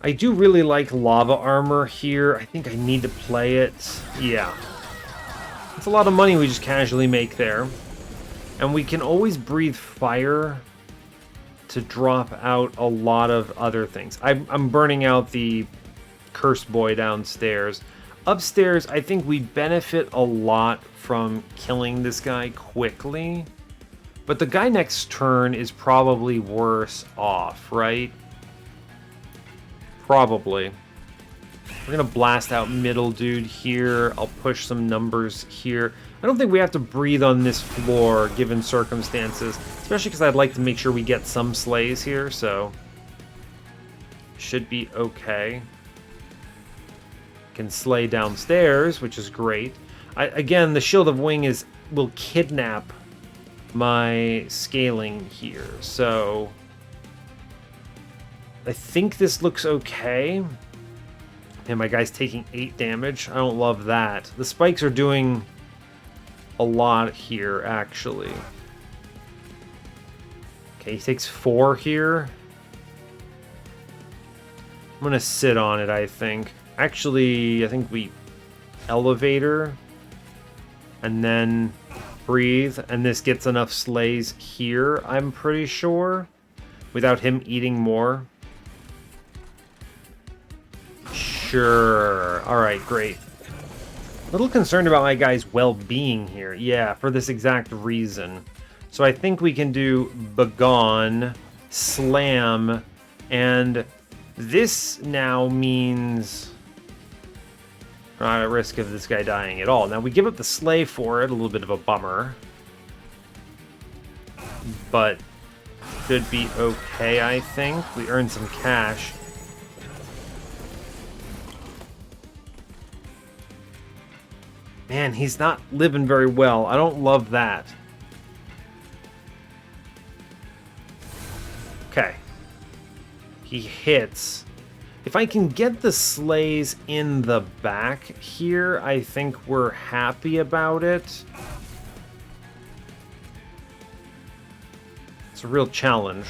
I do really like lava armor here. I think I need to play it. Yeah. It's a lot of money we just casually make there. And we can always breathe fire to drop out a lot of other things. I'm burning out the Curse Boy downstairs. Upstairs, I think we benefit a lot from killing this guy quickly. But the guy next turn is probably worse off, right? Probably. We're going to blast out middle dude here. I'll push some numbers here. I don't think we have to breathe on this floor, given circumstances. Especially because I'd like to make sure we get some slays here, so... should be okay. Can slay downstairs, which is great. Again, the Shield of Wing will kidnap my scaling here, so... I think this looks okay. And my guy's taking 8 damage. I don't love that. The spikes are doing a lot here, actually. Okay, he takes 4 here. I'm going to sit on it, I think. Actually, I think we elevator. And then breathe. And this gets enough slays here, I'm pretty sure. Without him eating more. Sure. Alright, great. A little concerned about my guy's well-being here. Yeah, for this exact reason. So I think we can do Begone, Slam, and this now means we're not at risk of this guy dying at all. Now, we give up the Slay for it, a little bit of a bummer. But should be okay, I think. We earn some cash. Man, he's not living very well. I don't love that. Okay. He hits. If I can get the slays in the back here, I think we're happy about it. It's a real challenge.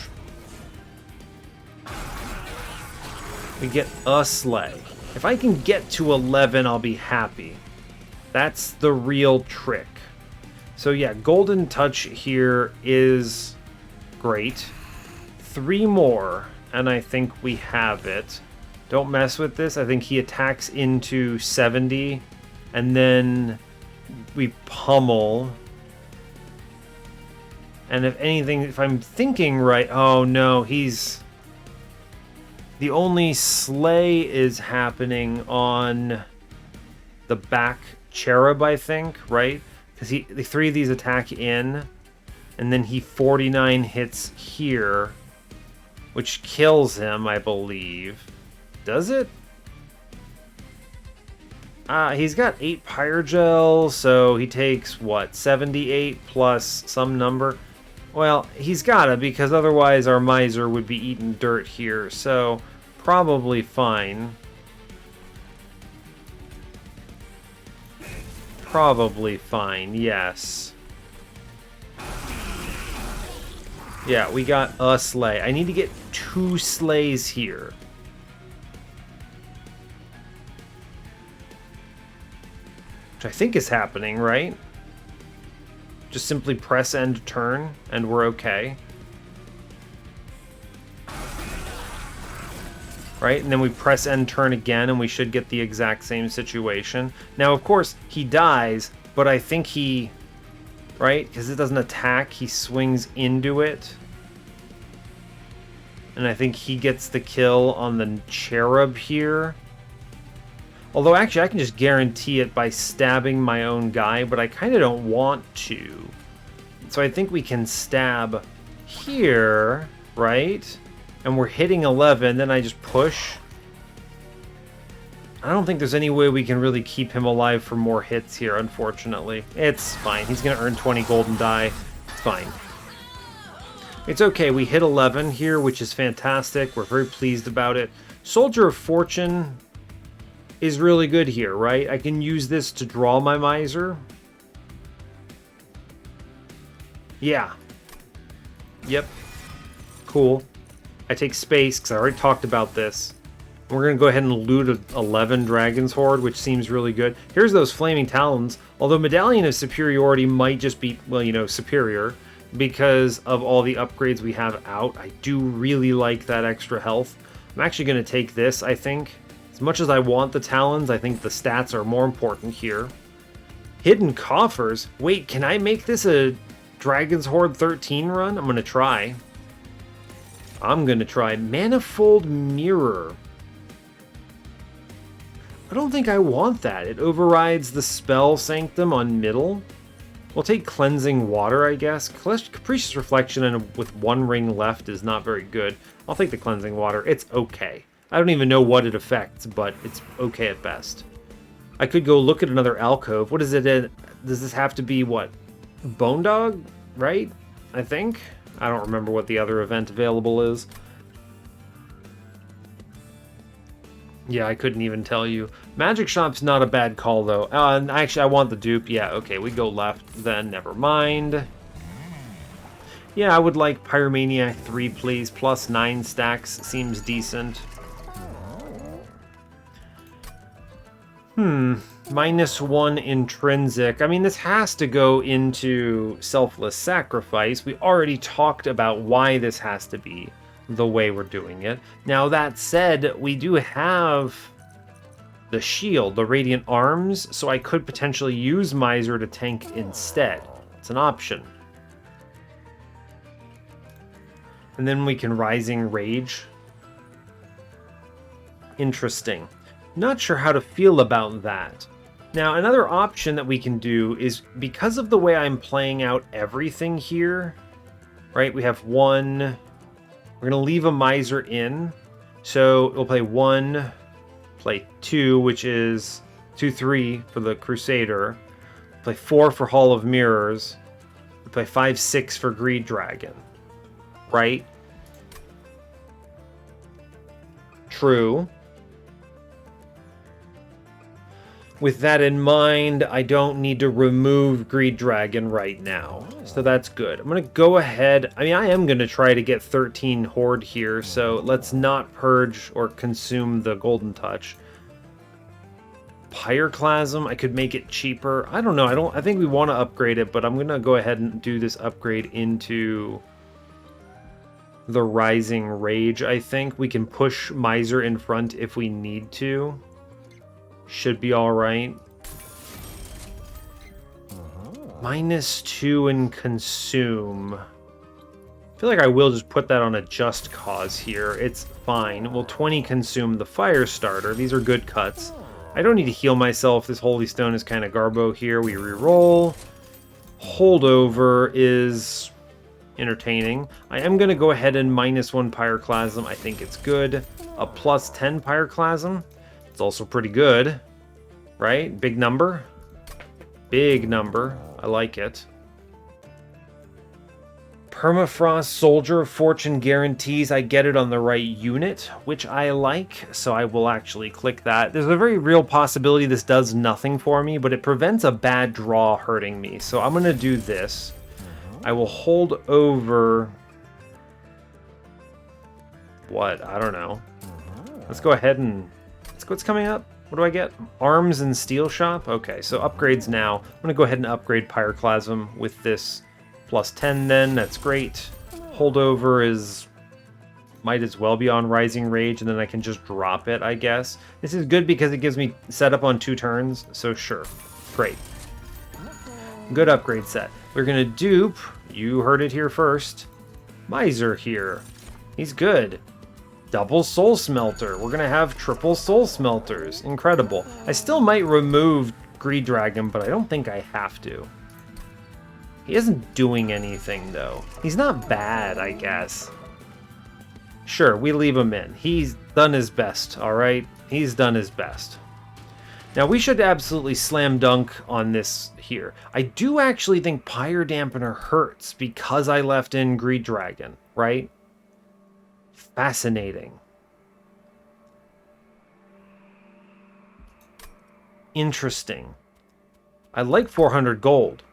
We get a slay. If I can get to 11, I'll be happy. That's the real trick. So yeah, Golden Touch here is great. 3 more, and I think we have it. Don't mess with this. I think he attacks into 70, and then we pummel. And if anything, if I'm thinking right, oh no, he's... The only slay is happening on the back Cherub, I think, right? Because the 3 of these attack in, and then he 49 hits here, which kills him, I believe. Does it? He's got 8 Pyre Gel, so he takes, what, 78 plus some number? Well, he's gotta, because otherwise our Miser would be eating dirt here, so probably fine. Probably fine, yes. Yeah, we got a slay. I need to get 2 slays here. Which I think is happening, right? Just simply press end turn, and we're okay. Right, and then we press end turn again, and we should get the exact same situation. Now, of course, he dies, but I think he... Right? Because it doesn't attack, he swings into it. And I think he gets the kill on the Cherub here. Although, actually, I can just guarantee it by stabbing my own guy, but I kind of don't want to. So I think we can stab here, right? And we're hitting 11, then I just push. I don't think there's any way we can really keep him alive for more hits here, unfortunately. It's fine. He's going to earn 20 golden die. It's fine. It's okay. We hit 11 here, which is fantastic. We're very pleased about it. Soldier of Fortune is really good here, right? I can use this to draw my miser. Yeah. Yep. Cool. I take space because I already talked about this. We're going to go ahead and loot 11 Dragon's Hoard, which seems really good. Here's those Flaming Talons. Although Medallion of Superiority might just be, well, you know, superior because of all the upgrades we have out. I do really like that extra health. I'm actually going to take this, I think. As much as I want the Talons, I think the stats are more important here. Hidden Coffers. Wait, can I make this a Dragon's Hoard 13 run? I'm going to try. Manifold Mirror. I don't think I want that. It overrides the spell Sanctum on middle. We'll take Cleansing Water, I guess. Capricious Reflection and with one ring left is not very good. I'll take the Cleansing Water. It's okay. I don't even know what it affects, but it's okay at best. I could go look at another alcove. What is it in? Does this have to be, what? Bone Dog, right? I think? I don't remember what the other event available is. Yeah, I couldn't even tell you. Magic Shop's not a bad call, though. Actually, I want the dupe. Yeah, okay, we go left then. Never mind. Yeah, I would like Pyromaniac 3, please. Plus 9 stacks seems decent. -1 intrinsic. I mean, this has to go into Selfless Sacrifice. We already talked about why this has to be the way we're doing it. Now, that said, we do have the shield, the Radiant Arms, so I could potentially use Miser to tank instead. It's an option. And then we can Rising Rage. Interesting. Not sure how to feel about that. Now, another option that we can do is, because of the way I'm playing out everything here, right, we have one. We're going to leave a Miser in. So we'll play 1, play 2, which is 2-3 for the Crusader. Play 4 for Hall of Mirrors. We play 5-6 for Greed Dragon. Right? True. With that in mind, I don't need to remove Greed Dragon right now. So that's good. I'm going to go ahead. I mean, I am going to try to get 13 Hoard here, so let's not purge or consume the Golden Touch. Pyroclasm, I could make it cheaper. I don't know. I think we want to upgrade it, but I'm going to go ahead and do this upgrade into the Rising Rage, I think. We can push Miser in front if we need to. Should be alright. -2 in consume. I feel like I will just put that on a just cause here. It's fine. We'll 20 consume the fire starter. These are good cuts. I don't need to heal myself. This Holy Stone is kind of garbo here. We reroll. Holdover is entertaining. I am going to go ahead and -1 Pyroclasm. I think it's good. A +10 Pyroclasm. It's also pretty good, right? Big number. Big number. I like it. Permafrost Soldier of Fortune guarantees I get it on the right unit, which I like, so I will actually click that. There's a very real possibility this does nothing for me, but it prevents a bad draw hurting me, so I'm going to do this. I will hold over... What? I don't know. Let's go ahead and... What's coming up? What do I get? Arms and Steel Shop? Okay, so upgrades now. I'm going to go ahead and upgrade Pyroclasm with this +10 then. That's great. Holdover is... Might as well be on Rising Rage, and then I can just drop it, I guess. This is good because it gives me setup on 2 turns, so sure. Great. Good upgrade set. We're going to dupe, you heard it here first, Miser here. He's good. Double Soul Smelter. We're going to have triple Soul Smelters. Incredible. I still might remove Greed Dragon, but I don't think I have to. He isn't doing anything, though. He's not bad, I guess. Sure, we leave him in. He's done his best, alright? He's done his best. Now, we should absolutely slam dunk on this here. I do actually think Pyre Dampener hurts because I left in Greed Dragon, right? Fascinating. Interesting. I like 400 gold.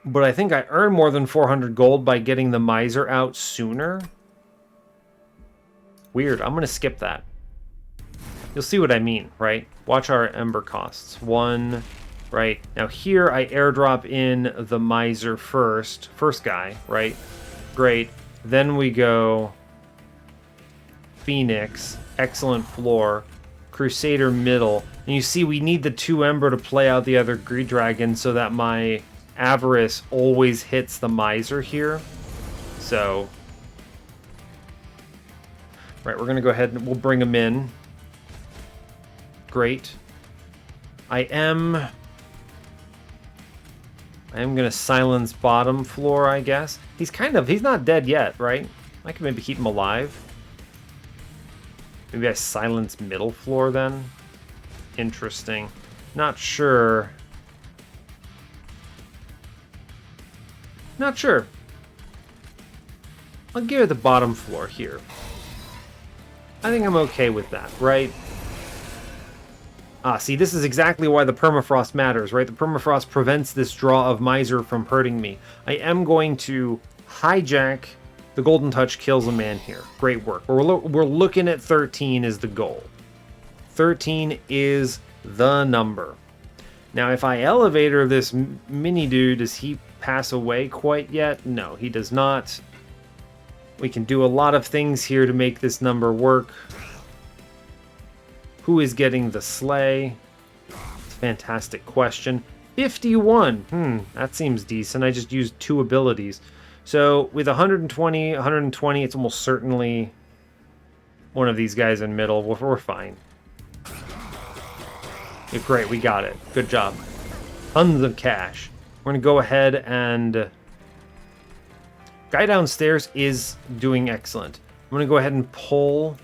But I think I earn more than 400 gold by getting the Miser out sooner. Weird. I'm going to skip that. You'll see what I mean, right? Watch our Ember costs. 1, right? Now here I airdrop in the Miser first. First guy, right? Great. Then we go Phoenix. Excellent floor. Crusader middle. And you see we need the 2 Ember to play out the other Greed Dragon so that my Avarice always hits the Miser here. So, right, we're going to go ahead and we'll bring him in. Great. I am going to silence bottom floor, I guess. He's not dead yet, right? I can maybe keep him alive. Maybe I silence middle floor then. Interesting. Not sure. Not sure. I'll give it the bottom floor here. I think I'm okay with that, right? Ah, see, this is exactly why the permafrost matters, right? The permafrost prevents this draw of Miser from hurting me. I am going to hijack the Golden Touch kills a man here. Great work. We're looking at 13 is the goal. 13 is the number. Now, if I elevator this mini dude, does he pass away quite yet? No, he does not. We can do a lot of things here to make this number work. Who is getting the slay? It's a fantastic question. 51. That seems decent. I just used 2 abilities. So with 120, it's almost certainly one of these guys in middle. We're fine. Yeah, great, we got it. Good job. Tons of cash. We're going to go ahead and... Guy downstairs is doing excellent. I'm going to go ahead and pull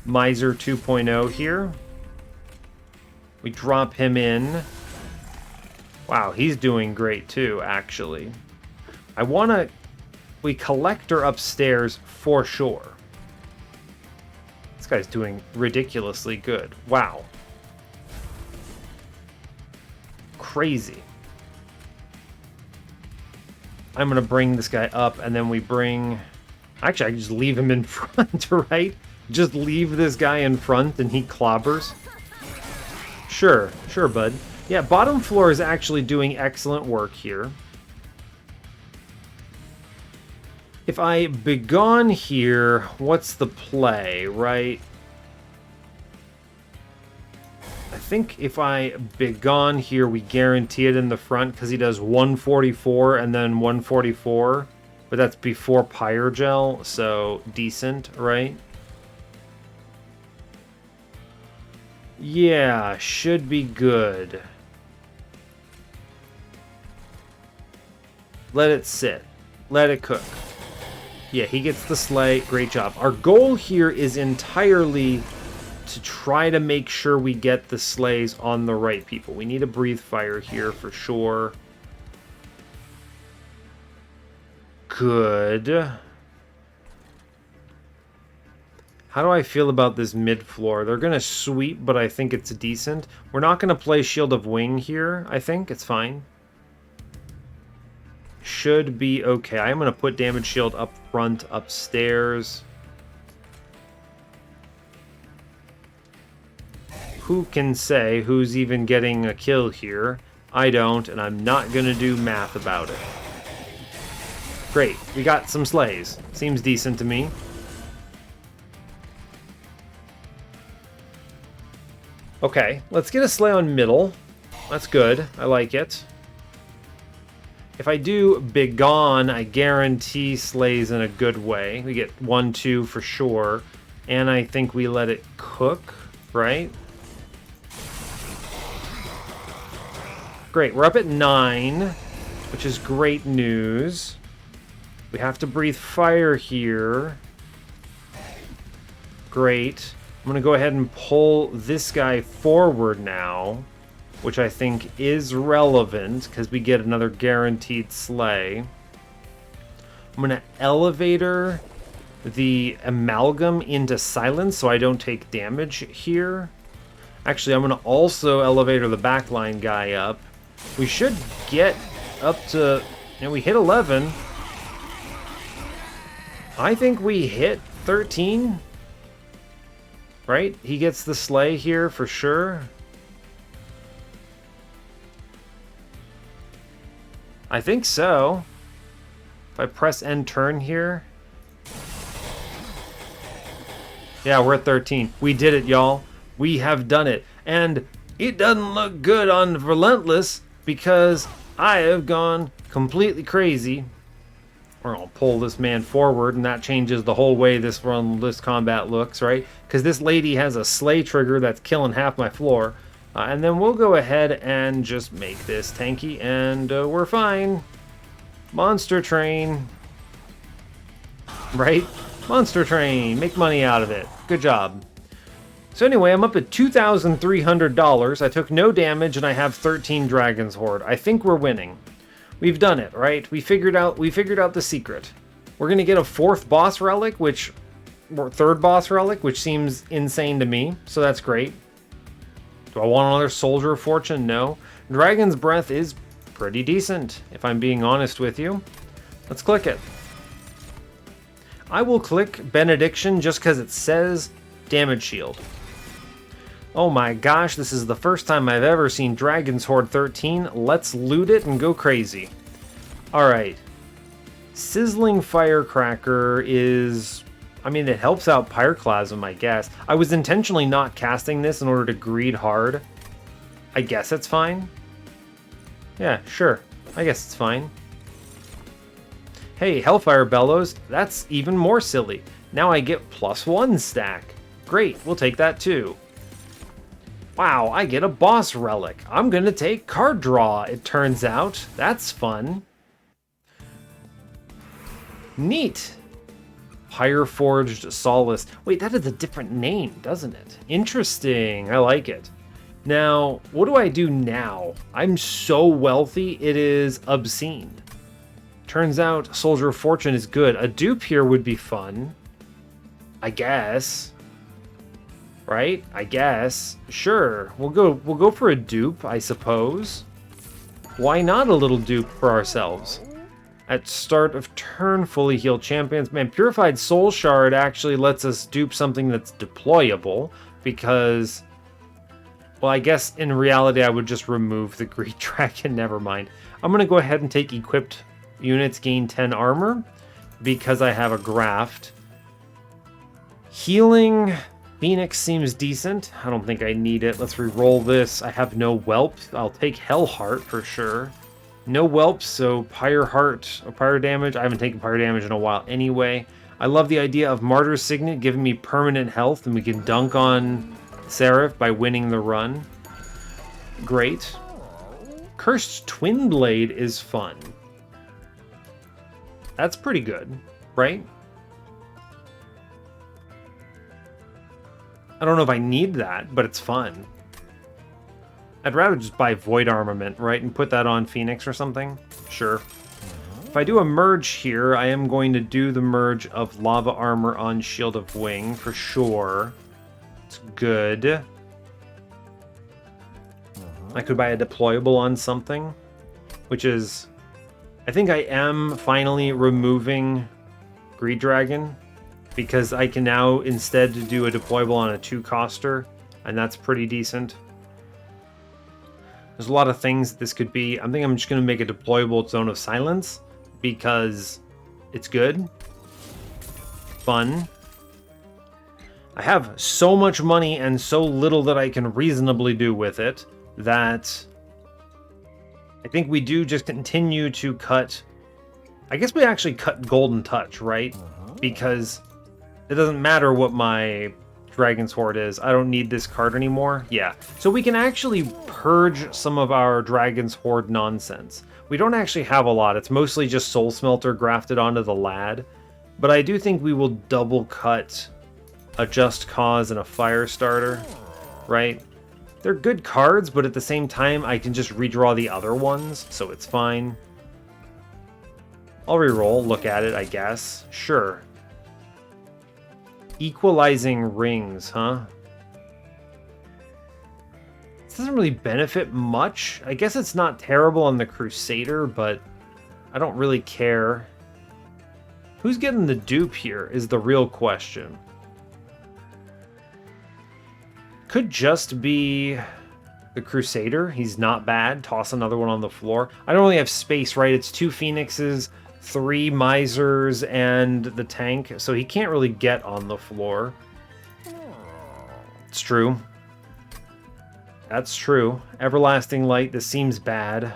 Miser 2.0 here. We drop him in. Wow, he's doing great too, actually. We Collector upstairs for sure. This guy's doing ridiculously good. Wow. Crazy. I'm going to bring this guy up, and then we bring... Actually, I can just leave him in front, right? Just leave this guy in front, and he clobbers. Sure, bud. Yeah, bottom floor is actually doing excellent work here. If I begone here, what's the play, right? I think if I begone here, we guarantee it in the front because he does 144 and then 144. But that's before Pyre Gel, so decent, right? Yeah, should be good. Let it sit. Let it cook. Yeah, he gets the slay. Great job. Our goal here is entirely to try to make sure we get the slays on the right people. We need a breathe fire here for sure. Good. How do I feel about this mid floor? They're going to sweep, but I think it's decent. We're not going to play Shield of Wing here, I think. It's fine. Should be okay. I'm going to put Damage Shield up front, upstairs. Who can say who's even getting a kill here? I don't, and I'm not going to do math about it. Great. We got some slays. Seems decent to me. Okay, let's get a slay on middle. That's good. I like it. If I do Begone, I guarantee slays in a good way. We get 1, 2 for sure. And I think we let it cook, right? Great, we're up at 9. which is great news. We have to breathe fire here. Great. I'm going to go ahead and pull this guy forward now, which I think is relevant because we get another guaranteed slay. I'm going to elevator the amalgam into silence so I don't take damage here. Actually, I'm going to also elevator the backline guy up. We should get up to... we hit 11. I think we hit 13. Right? He gets the slay here for sure. I think so. If I press end turn here. Yeah, we're at 13. We did it, y'all. We have done it. And it doesn't look good on Relentless because I have gone completely crazy. We're going to pull this man forward, and that changes the whole way this combat looks, right? Because this lady has a slay trigger that's killing half my floor. And then we'll go ahead and just make this tanky, and we're fine. Monster Train. Right? Monster Train. Make money out of it. Good job. So anyway, I'm up at $2,300. I took no damage, and I have 13 Dragon's Hoard. I think we're winning. We've done it, right? We figured out the secret. We're gonna get a third boss relic, which seems insane to me. So that's great. Do I want another Soldier of Fortune? No. Dragon's Breath is pretty decent, if I'm being honest with you. Let's click it. I will click Benediction just because it says Damage Shield. Oh my gosh, this is the first time I've ever seen Dragon's Hoard 13. Let's loot it and go crazy. Alright. Sizzling Firecracker is... it helps out Pyroclasm, I guess. I was intentionally not casting this in order to greed hard. I guess it's fine. Yeah, sure. I guess it's fine. Hey, Hellfire Bellows. That's even more silly. Now I get +1 stack. Great, we'll take that too. Wow, I get a boss relic. I'm gonna take card draw, it turns out. That's fun. Neat. Pyre Forged Solace. Wait, that is a different name, doesn't it? Interesting, I like it. Now, what do I do now? I'm so wealthy, it is obscene. Turns out Soldier of Fortune is good. A dupe here would be fun. I guess. Right? I guess. Sure. We'll go for a dupe, I suppose. Why not a little dupe for ourselves? At start of turn, fully healed champions. Man, Purified Soul Shard actually lets us dupe something that's deployable because, well, I guess in reality I would just remove the Greed Dragon. Never mind. I'm going to go ahead and take equipped units gain 10 armor because I have a graft. Healing Phoenix seems decent. I don't think I need it. Let's re-roll this. I have no Whelp. I'll take Hellheart for sure. No Whelp, so Pyre Heart or Pyre damage. I haven't taken Pyre damage in a while anyway. I love the idea of Martyr's Signet giving me permanent health, and we can dunk on Seraph by winning the run. Great. Cursed Twin Blade is fun. That's pretty good, right? I don't know if I need that, but it's fun. I'd rather just buy Void Armament, right? And put that on Phoenix or something. Sure. If I do a merge here, I am going to do the merge of Lava Armor on Shield of Wing for sure. It's good. I could buy a deployable on something, which is... I think I am finally removing Greed Dragon because I can now instead do a deployable on a 2-coster, and that's pretty decent. There's a lot of things this could be. I think I'm just going to make a deployable Zone of Silence because it's good. Fun. I have so much money and so little that I can reasonably do with it that I think we do just continue to cut. I guess we actually cut Golden Touch, right? Because it doesn't matter what my Dragon's Hoard is. I don't need this card anymore. Yeah. So we can actually purge some of our Dragon's Hoard nonsense, We don't actually have a lot. It's mostly just Soul Smelter grafted onto the lad. But I do think we will double cut a Just Cause and a Firestarter, right? They're good cards, but at the same time, I can just redraw the other ones, so it's fine. I'll reroll, look at it, I guess. Sure. Equalizing Rings, huh? This doesn't really benefit much. I guess it's not terrible on the Crusader, but I don't really care. Who's getting the dupe here is the real question. Could just be the Crusader. He's not bad. Toss another one on the floor. I don't really have space, right? It's 2 Phoenixes, 3 Misers, and the tank, so he can't really get on the floor. It's true. That's true. Everlasting Light, this seems bad.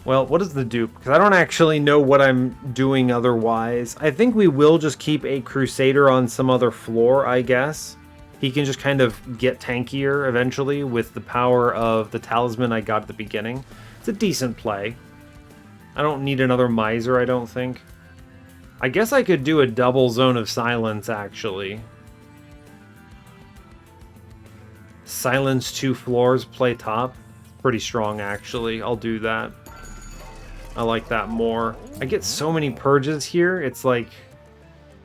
Well, what is the dupe? Because I don't actually know what I'm doing otherwise. I think we will just keep a Crusader on some other floor, I guess. He can just kind of get tankier eventually with the power of the talisman I got at the beginning. It's a decent play. I don't need another Miser, I don't think. I guess I could do a double Zone of Silence, actually. Silence 2 floors, play top. Pretty strong, actually. I'll do that. I like that more. I get so many purges here, it's like...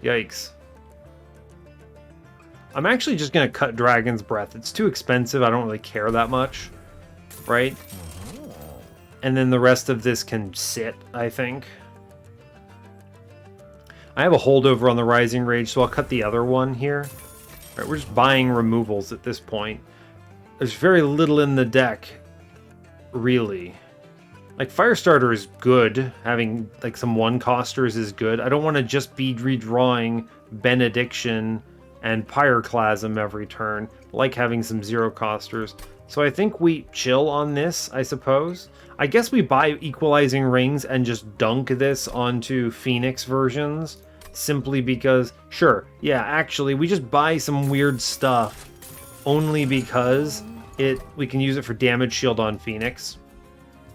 Yikes. I'm actually just going to cut Dragon's Breath. It's too expensive, I don't really care that much. Right? And then the rest of this can sit, I think. I have a holdover on the Rising Rage, so I'll cut the other one here. Right, we're just buying removals at this point. There's very little in the deck, really. Like, Firestarter is good. Having, like, some one-costers is good. I don't want to just be redrawing Benediction and Pyroclasm every turn. I like having some zero-costers. So I think we chill on this, I suppose. I guess we buy Equalizing Rings and just dunk this onto Phoenix versions. Simply because, sure, yeah, actually, we just buy some weird stuff. Only because we can use it for damage shield on Phoenix.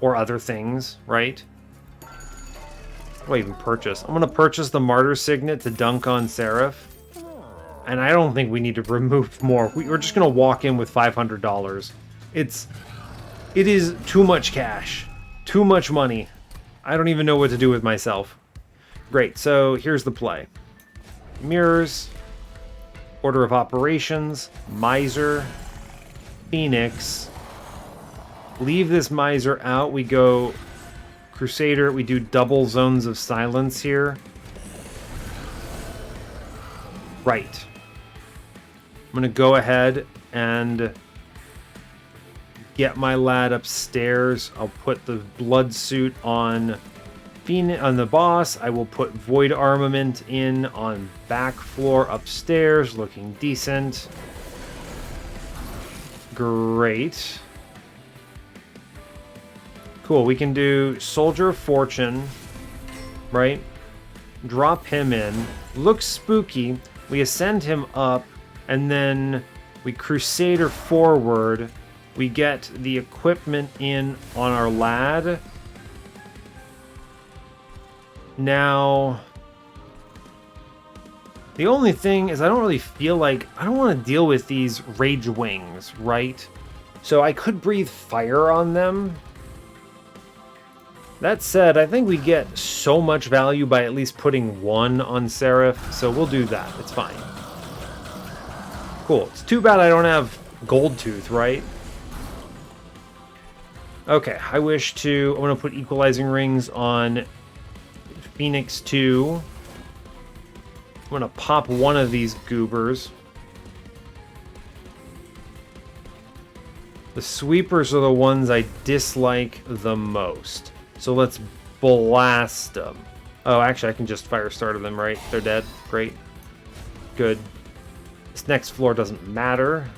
Or other things, right? What do I even purchase? I'm going to purchase the Martyr Signet to dunk on Seraph. And I don't think we need to remove more. We're just going to walk in with $500. It is too much cash. Too much money. I don't even know what to do with myself. Great, so here's the play. Mirrors. Order of Operations. Miser. Phoenix. Leave this Miser out. We go Crusader. We do double Zones of Silence here. Right. I'm going to go ahead and get my lad upstairs. I'll put the Blood Suit on the boss. I will put Void Armament in on back floor upstairs. Looking decent. Great. Cool, we can do Soldier of Fortune, right? Drop him in. Looks spooky. We ascend him up, and then we Crusader forward. We get the equipment in on our lad. Now, the only thing is I don't really feel like... I don't want to deal with these Rage Wings, right? So I could breathe fire on them. That said, I think we get so much value by at least putting one on Seraph, so we'll do that. It's fine. Cool. It's too bad I don't have Gold Tooth, right? Okay, I wish to... I want to put Equalizing Rings on Phoenix 2. I'm going to pop one of these goobers. The sweepers are the ones I dislike the most. So let's blast them. Oh, actually, I can just Firestarter them, right? They're dead. Great. Good. This next floor doesn't matter.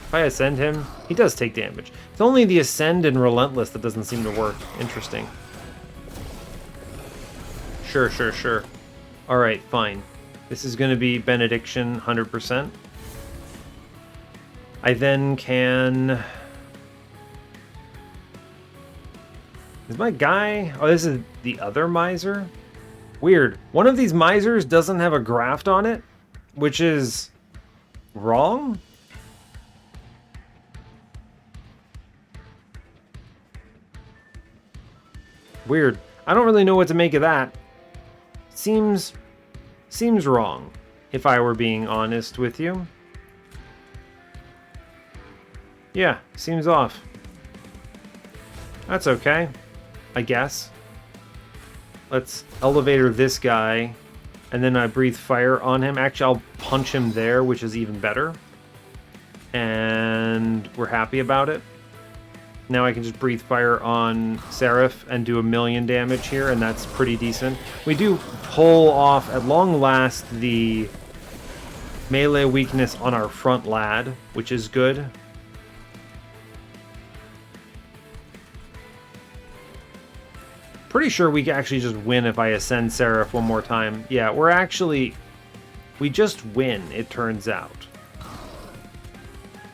If I Ascend him, he does take damage. It's only the Ascend and Relentless that doesn't seem to work. Interesting. Sure, sure, sure. Alright, fine. This is going to be Benediction 100%. I then can... Is my guy... Oh, this is the other miser? Weird. One of these misers doesn't have a graft on it, which is wrong? Weird. I don't really know what to make of that. Seems wrong, if I were being honest with you. Yeah, seems off. That's okay, I guess. Let's elevator this guy, and then I breathe fire on him. Actually, I'll punch him there, which is even better. And we're happy about it. Now I can just breathe fire on Seraph and do 1,000,000 damage here, and that's pretty decent. We do pull off, at long last, the melee weakness on our front lad, which is good. Pretty sure we can actually just win if I ascend Seraph one more time. Yeah, we just win, it turns out.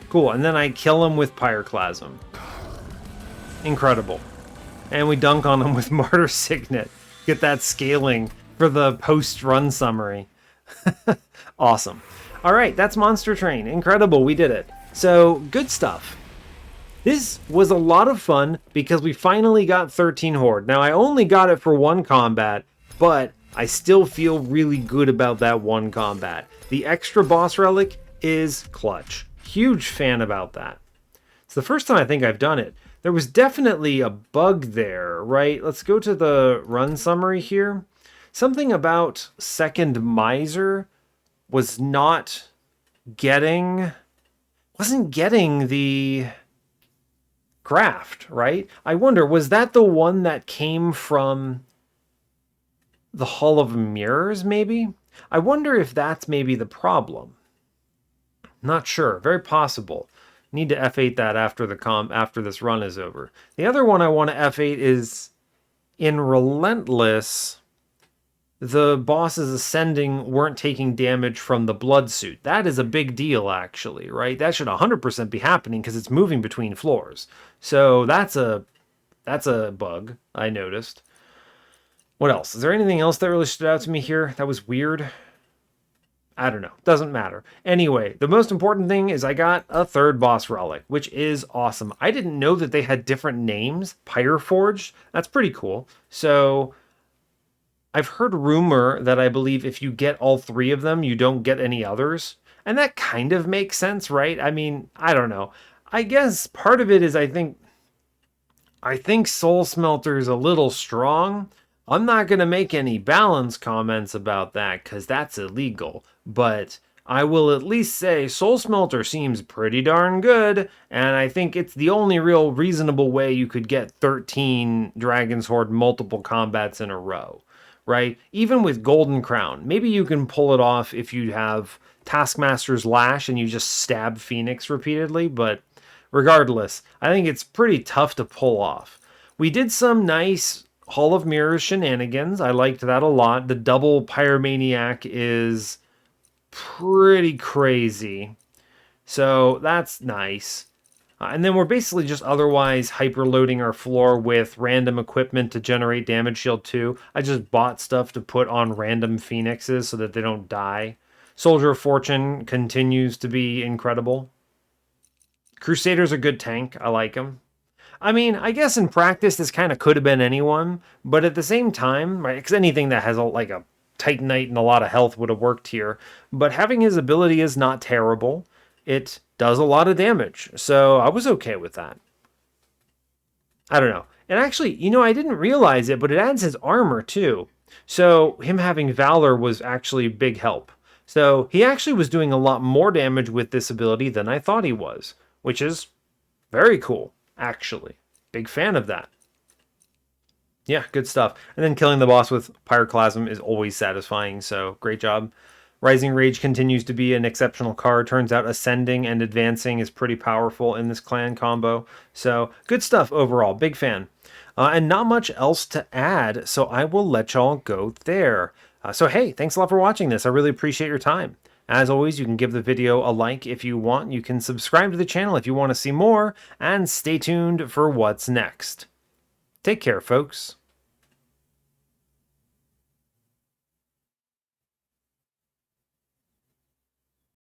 Cool, and then I kill him with Pyroclasm. Incredible. And we dunk on him with Martyr Signet. Get that scaling for the post-run summary. Awesome. Alright, that's Monster Train. Incredible, we did it. So, good stuff. This was a lot of fun because we finally got 13 Hoard. Now, I only got it for one combat, but I still feel really good about that one combat. The extra boss relic is clutch. Huge fan about that. It's the first time I think I've done it. There was definitely a bug there, right? Let's go to the run summary here. Something about second miser wasn't getting the graft, right? I wonder, was that the one that came from the Hall of Mirrors, maybe? I wonder if that's maybe the problem. Not sure. Very possible. Need to F8 that after this run is over. The other one I want to F8 is in Relentless, the bosses ascending weren't taking damage from the blood suit. That is a big deal, actually, right? That should 100% be happening because it's moving between floors. So that's a bug I noticed. What else? Is there anything else that really stood out to me here that was weird? I don't know. Doesn't matter. Anyway, the most important thing is I got a third boss relic, which is awesome. I didn't know that they had different names. Pyreforged. That's pretty cool. So I've heard rumor that I believe if you get all three of them, you don't get any others. And that kind of makes sense, right? I mean, I don't know. I guess part of it is I think Soul Smelter is a little strong. I'm not going to make any balance comments about that because that's illegal, but I will at least say Soul Smelter seems pretty darn good, and I think it's the only real reasonable way you could get 13 Dragon's Hoard multiple combats in a row, right? Even with Golden Crown, maybe you can pull it off if you have Taskmaster's Lash and you just stab Phoenix repeatedly, but regardless, I think it's pretty tough to pull off. We did some nice Hall of Mirrors shenanigans. I liked that a lot. The double Pyromaniac is pretty crazy. So that's nice. And then we're basically just otherwise hyperloading our floor with random equipment to generate damage shield 2. I just bought stuff to put on random Phoenixes so that they don't die. Soldier of Fortune continues to be incredible. Crusader's a good tank. I like him. I mean, I guess in practice this kind of could have been anyone, but at the same time, right, because anything that has like a Titanite and a lot of health would have worked here, but having his ability is not terrible. It does a lot of damage, so I was okay with that. I don't know. And actually, you know, I didn't realize it, but it adds his armor too. So him having Valor was actually big help. So he actually was doing a lot more damage with this ability than I thought he was, which is very cool. Actually, big fan of that. Yeah, good stuff. And then killing the boss with Pyroclasm is always satisfying, so great job. Rising Rage continues to be an exceptional card. Turns out Ascending and Advancing is pretty powerful in this clan combo. So good stuff overall, big fan. And not much else to add, so I will let y'all go there. So hey, thanks a lot for watching this. I really appreciate your time. As always, you can give the video a like if you want, you can subscribe to the channel if you want to see more, and stay tuned for what's next. Take care, folks.